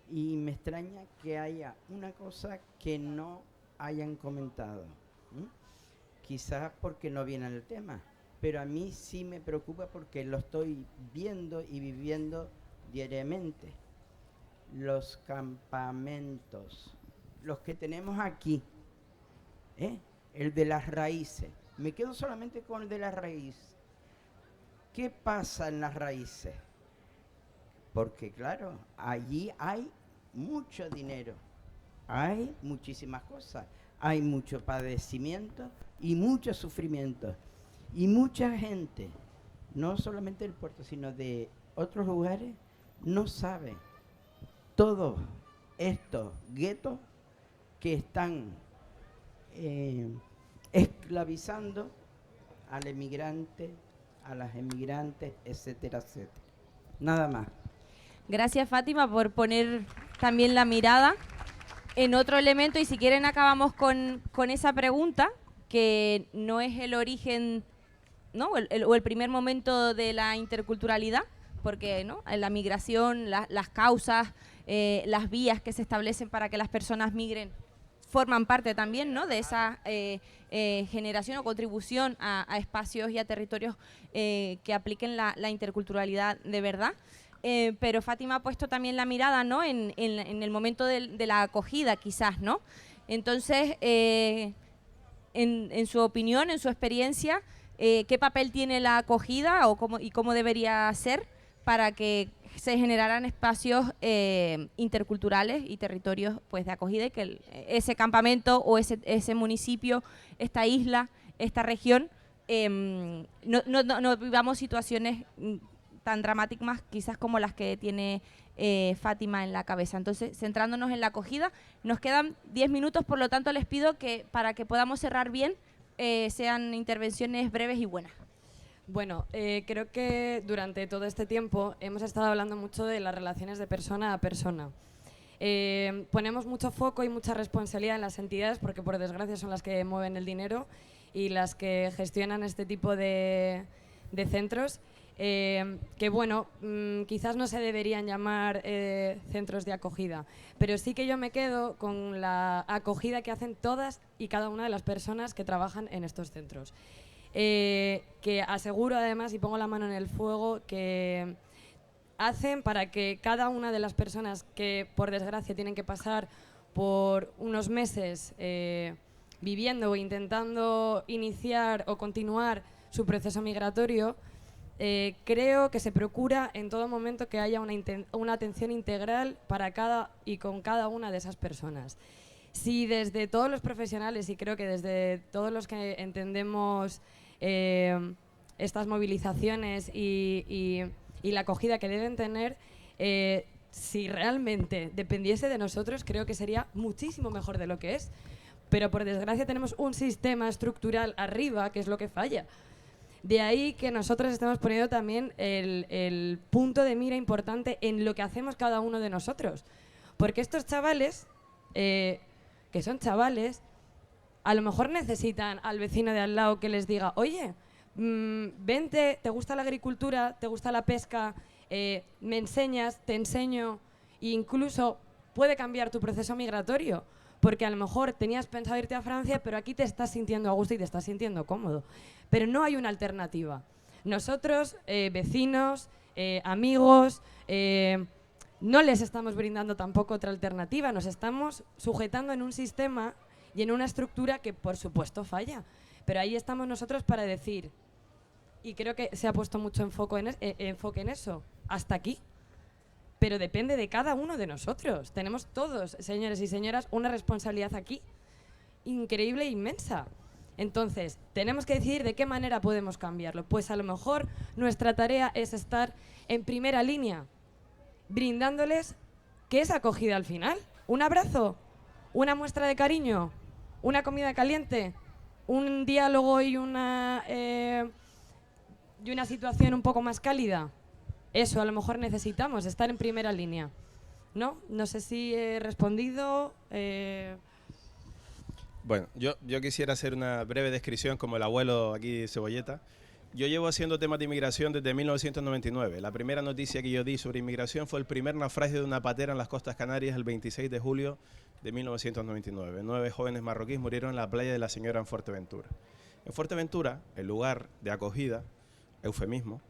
y me extraña que haya una cosa que no hayan comentado. Quizás porque no viene el tema, pero a mí sí me preocupa porque lo estoy viendo y viviendo diariamente. Los campamentos, los que tenemos aquí, el de las raíces. Me quedo solamente con el de las raíces. ¿Qué pasa en las raíces? Porque claro, allí hay mucho dinero, hay muchísimas cosas, hay mucho padecimiento y mucho sufrimiento. Y mucha gente, no solamente del puerto, sino de otros lugares, no sabe todos estos guetos que están esclavizando al emigrante, a las emigrantes, etcétera, etcétera. Nada más. Gracias, Fátima, por poner también la mirada en otro elemento, y si quieren acabamos con esa pregunta, que no es el origen, ¿no?, o el primer momento de la interculturalidad, porque, ¿no?, la migración, las causas, las vías que se establecen para que las personas migren forman parte también, ¿no?, de esa generación o contribución a espacios y a territorios que apliquen la interculturalidad de verdad. Pero Fátima ha puesto también la mirada, ¿no?, en el momento de la acogida, quizás, ¿no? Entonces, en su opinión, en su experiencia, ¿qué papel tiene la acogida y cómo debería ser para que se generaran espacios interculturales y territorios pues de acogida, y que ese campamento o ese municipio, esta isla, esta región, no vivamos situaciones tan dramáticas quizás como las que tiene Fátima en la cabeza? Entonces, centrándonos en la acogida, nos quedan 10 minutos, por lo tanto les pido que para que podamos cerrar bien sean intervenciones breves y buenas. Bueno, creo que durante todo este tiempo hemos estado hablando mucho de las relaciones de persona a persona. Ponemos mucho foco y mucha responsabilidad en las entidades, porque por desgracia son las que mueven el dinero y las que gestionan este tipo de centros, que bueno, quizás no se deberían llamar centros de acogida, pero sí que yo me quedo con la acogida que hacen todas y cada una de las personas que trabajan en estos centros. que aseguro además, y pongo la mano en el fuego, que hacen para que cada una de las personas que por desgracia tienen que pasar por unos meses viviendo o intentando iniciar o continuar su proceso migratorio, creo que se procura en todo momento que haya una atención integral para cada y con cada una de esas personas. Si desde todos los profesionales, y creo que desde todos los que entendemos estas movilizaciones y la acogida que deben tener, si realmente dependiese de nosotros, creo que sería muchísimo mejor de lo que es. Pero por desgracia tenemos un sistema estructural arriba que es lo que falla. De ahí que nosotros estamos poniendo también el punto de mira importante en lo que hacemos cada uno de nosotros. Porque estos chavales, que son chavales, a lo mejor necesitan al vecino de al lado que les diga, oye, vente, ¿te gusta la agricultura? ¿Te gusta la pesca? Me enseñas, te enseño, e incluso puede cambiar tu proceso migratorio, porque a lo mejor tenías pensado irte a Francia, pero aquí te estás sintiendo a gusto y te estás sintiendo cómodo. Pero no hay una alternativa. Nosotros, vecinos, amigos, no les estamos brindando tampoco otra alternativa, nos estamos sujetando en un sistema y en una estructura que por supuesto falla. Pero ahí estamos nosotros para decir, y creo que se ha puesto mucho enfoque en eso, hasta aquí. Pero depende de cada uno de nosotros. Tenemos todos, señores y señoras, una responsabilidad aquí increíble e inmensa. Entonces, tenemos que decidir de qué manera podemos cambiarlo. Pues a lo mejor nuestra tarea es estar en primera línea, brindándoles ¿qué es acogida al final? ¿Un abrazo? ¿Una muestra de cariño? ¿Una comida caliente? ¿Un diálogo y una situación un poco más cálida? Eso a lo mejor necesitamos, estar en primera línea. ¿No? No sé si he respondido. Bueno, yo quisiera hacer una breve descripción como el abuelo aquí Cebolleta. Yo llevo haciendo temas de inmigración desde 1999. La primera noticia que yo di sobre inmigración fue el primer naufragio de una patera en las costas Canarias el 26 de julio de 1999. 9 jóvenes marroquíes murieron en la playa de La Señora en Fuerteventura. En Fuerteventura, el lugar de acogida, eufemismo,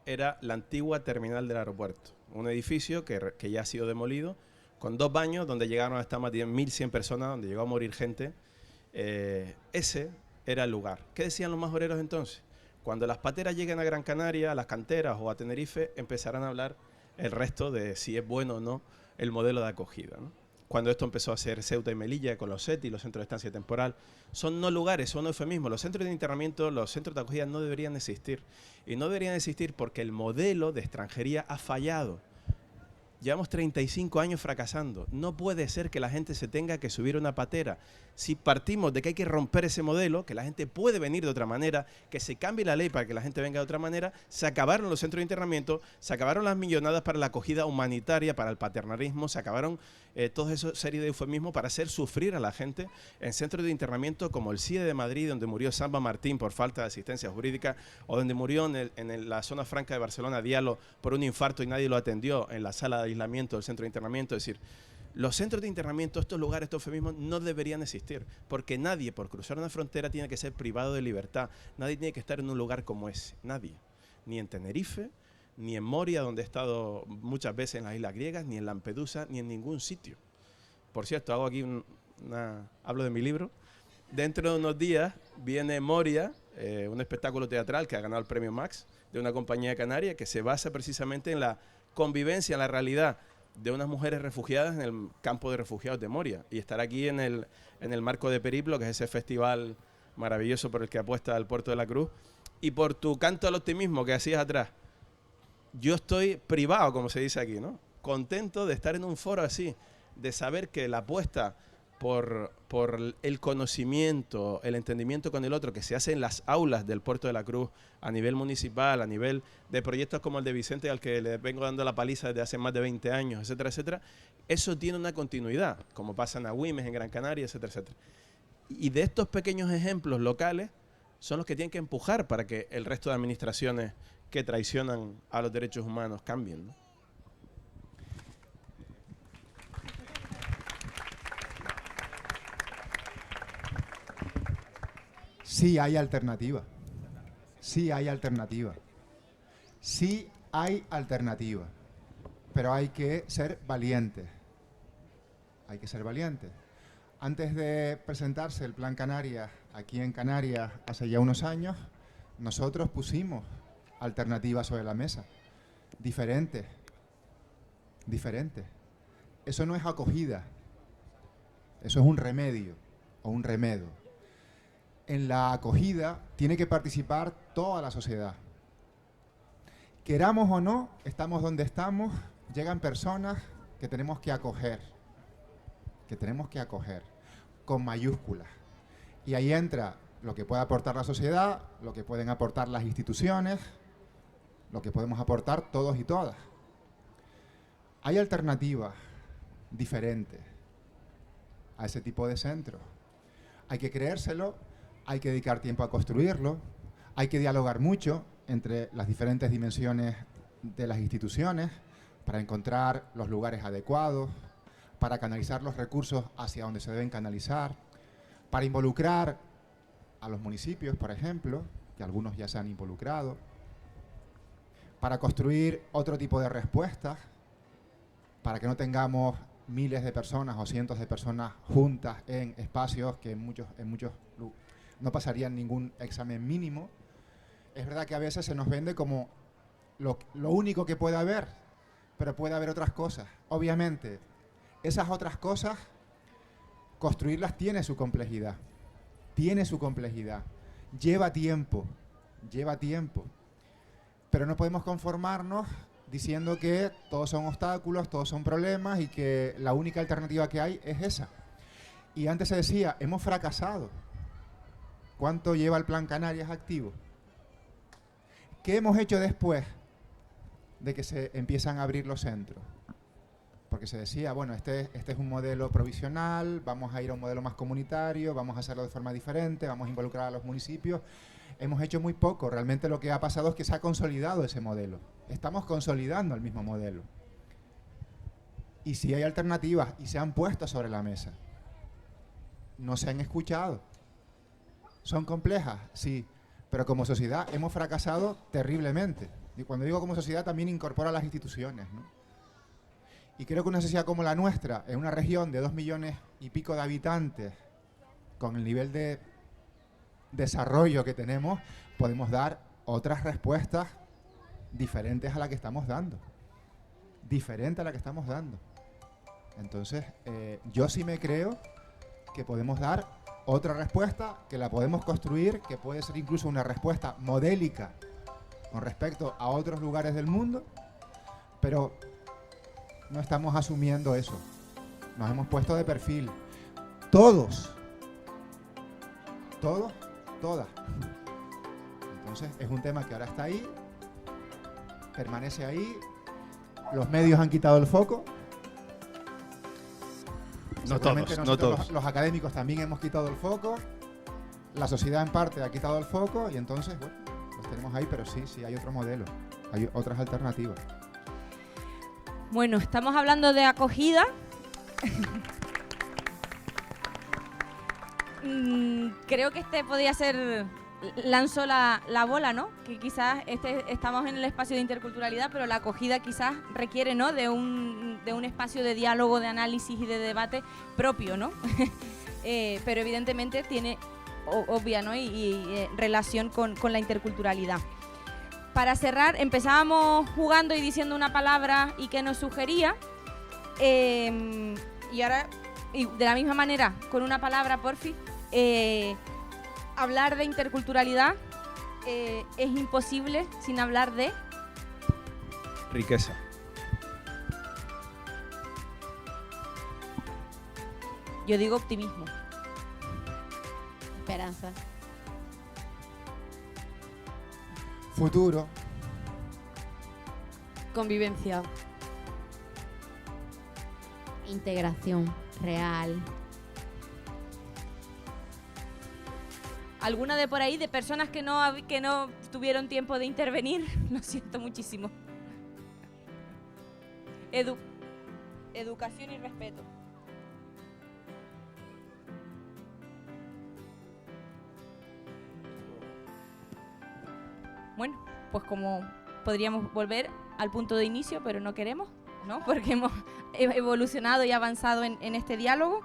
era la antigua terminal del aeropuerto. Un edificio que ya ha sido demolido, con 2 baños donde llegaron hasta más de 1.100 personas, donde llegó a morir gente. Ese era el lugar. ¿Qué decían los majoreros entonces? Cuando las pateras lleguen a Gran Canaria, a las canteras o a Tenerife, empezarán a hablar el resto de si es bueno o no el modelo de acogida, ¿no? Cuando esto empezó a ser Ceuta y Melilla, con los CETI, los centros de estancia temporal, son no lugares, son eufemismos. Los centros de internamiento, los centros de acogida no deberían existir. Y no deberían existir porque el modelo de extranjería ha fallado. Llevamos 35 años fracasando. No puede ser que la gente se tenga que subir a una patera. Si partimos de que hay que romper ese modelo, que la gente puede venir de otra manera, que se cambie la ley para que la gente venga de otra manera, se acabaron los centros de internamiento, se acabaron las millonadas para la acogida humanitaria, para el paternalismo, se acabaron toda esa serie de eufemismos para hacer sufrir a la gente en centros de internamiento como el CIE de Madrid, donde murió Samba Martín por falta de asistencia jurídica, o donde murió en la zona franca de Barcelona, Diallo, por un infarto y nadie lo atendió en la sala de aislamiento del centro de internamiento. Es decir, los centros de internamiento, estos lugares, estos eufemismos no deberían existir, porque nadie por cruzar una frontera tiene que ser privado de libertad, nadie tiene que estar en un lugar como ese, nadie, ni en Tenerife, ni en Moria, donde he estado muchas veces en las islas griegas, ni en Lampedusa, ni en ningún sitio. Por cierto, hago aquí hablo de mi libro. Dentro de unos días viene Moria, un espectáculo teatral que ha ganado el premio Max, de una compañía canaria que se basa precisamente en la convivencia, en la realidad de unas mujeres refugiadas en el campo de refugiados de Moria. Y estará aquí en el marco de Periplo, que es ese festival maravilloso por el que apuesta el Puerto de la Cruz. Y por tu canto al optimismo que hacías atrás, yo estoy privado, como se dice aquí, ¿no? Contento de estar en un foro así, de saber que la apuesta por el conocimiento, el entendimiento con el otro que se hace en las aulas del Puerto de la Cruz a nivel municipal, a nivel de proyectos como el de Vicente, al que le vengo dando la paliza desde hace más de 20 años, etcétera, etcétera, eso tiene una continuidad, como pasa en Agüimes, en Gran Canaria, etcétera, etcétera. Y de estos pequeños ejemplos locales son los que tienen que empujar para que el resto de administraciones que traicionan a los derechos humanos cambien, ¿no? Sí hay alternativa. sí hay alternativa. Sí hay alternativa. Pero hay que ser valientes. Hay que ser valientes. Antes de presentarse el Plan Canarias aquí en Canarias hace ya unos años, nosotros pusimos alternativas sobre la mesa. Diferentes. Diferentes. Eso no es acogida. Eso es un remedio o un remedio. En la acogida tiene que participar toda la sociedad. Queramos o no, estamos donde estamos, llegan personas que tenemos que acoger. Con mayúsculas. Y ahí entra lo que puede aportar la sociedad, lo que pueden aportar las instituciones, lo que podemos aportar todos y todas. Hay alternativas diferentes a ese tipo de centros. Hay que creérselo, hay que dedicar tiempo a construirlo, hay que dialogar mucho entre las diferentes dimensiones de las instituciones para encontrar los lugares adecuados, para canalizar los recursos hacia donde se deben canalizar, para involucrar a los municipios, por ejemplo, que algunos ya se han involucrado, para construir otro tipo de respuestas, para que no tengamos miles de personas o cientos de personas juntas en espacios que en muchos no pasarían ningún examen mínimo. Es verdad que a veces se nos vende como lo único que puede haber, pero puede haber otras cosas. Obviamente, esas otras cosas, construirlas tiene su complejidad. Lleva tiempo. Pero no podemos conformarnos diciendo que todos son obstáculos, todos son problemas y que la única alternativa que hay es esa. Y antes se decía, hemos fracasado. ¿Cuánto lleva el Plan Canarias activo? ¿Qué hemos hecho después de que se empiezan a abrir los centros? Porque se decía, bueno, este es un modelo provisional, vamos a ir a un modelo más comunitario, vamos a hacerlo de forma diferente, vamos a involucrar a los municipios. Hemos hecho muy poco. Realmente lo que ha pasado es que se ha consolidado ese modelo. Estamos consolidando el mismo modelo. Y si hay alternativas y se han puesto sobre la mesa, no se han escuchado. ¿Son complejas? Sí. Pero como sociedad hemos fracasado terriblemente. Y cuando digo como sociedad también incorpora a las instituciones, ¿no? Y creo que una sociedad como la nuestra, en una región de 2 millones y pico de habitantes, con el nivel de desarrollo que tenemos, podemos dar otras respuestas diferentes a la que estamos dando. Entonces, yo sí me creo que podemos dar otra respuesta, que la podemos construir, que puede ser incluso una respuesta modélica con respecto a otros lugares del mundo, pero no estamos asumiendo eso. Nos hemos puesto de perfil. Todas. Entonces es un tema que ahora está ahí, permanece ahí, los medios han quitado el foco. No todos. Los académicos también hemos quitado el foco, la sociedad en parte ha quitado el foco y entonces, bueno, los tenemos ahí, pero sí, hay otro modelo, hay otras alternativas. Bueno, estamos hablando de acogida. Creo que podría ser, lanzó la bola, ¿no? Que quizás estamos en el espacio de interculturalidad, pero la acogida quizás requiere, ¿no?, de un espacio de diálogo, de análisis y de debate propio, ¿no? Pero evidentemente tiene obvia, ¿no?, y relación con la interculturalidad. Para cerrar, empezábamos jugando y diciendo una palabra y que nos sugería, y ahora, y de la misma manera, con una palabra, porfi, hablar de interculturalidad es imposible sin hablar de riqueza. Yo digo optimismo. Esperanza. Futuro. Convivencia. Integración real. ¿Alguna de por ahí, de personas que no tuvieron tiempo de intervenir? Lo siento muchísimo. Educación y respeto. pues como podríamos volver al punto de inicio, pero no queremos, ¿no? Porque hemos evolucionado y avanzado en este diálogo.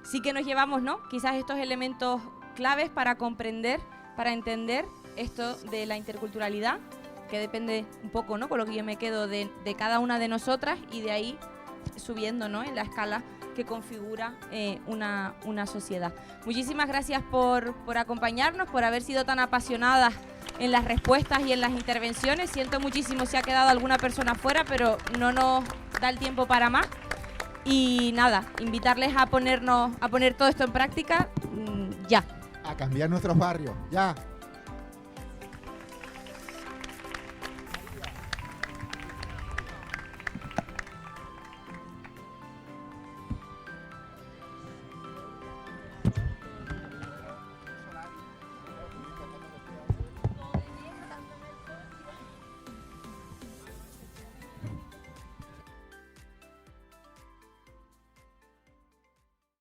Sí que nos llevamos, ¿no?, quizás estos elementos claves para comprender, para entender esto de la interculturalidad, que depende un poco, ¿no?, con lo que yo me quedo de cada una de nosotras, y de ahí subiendo, ¿no?, en la escala que configura una sociedad. Muchísimas gracias por acompañarnos, por haber sido tan apasionadas en las respuestas y en las intervenciones. Siento muchísimo si ha quedado alguna persona fuera, pero no nos da el tiempo para más. Y nada, invitarles a poner todo esto en práctica ya. A cambiar nuestros barrios, ya.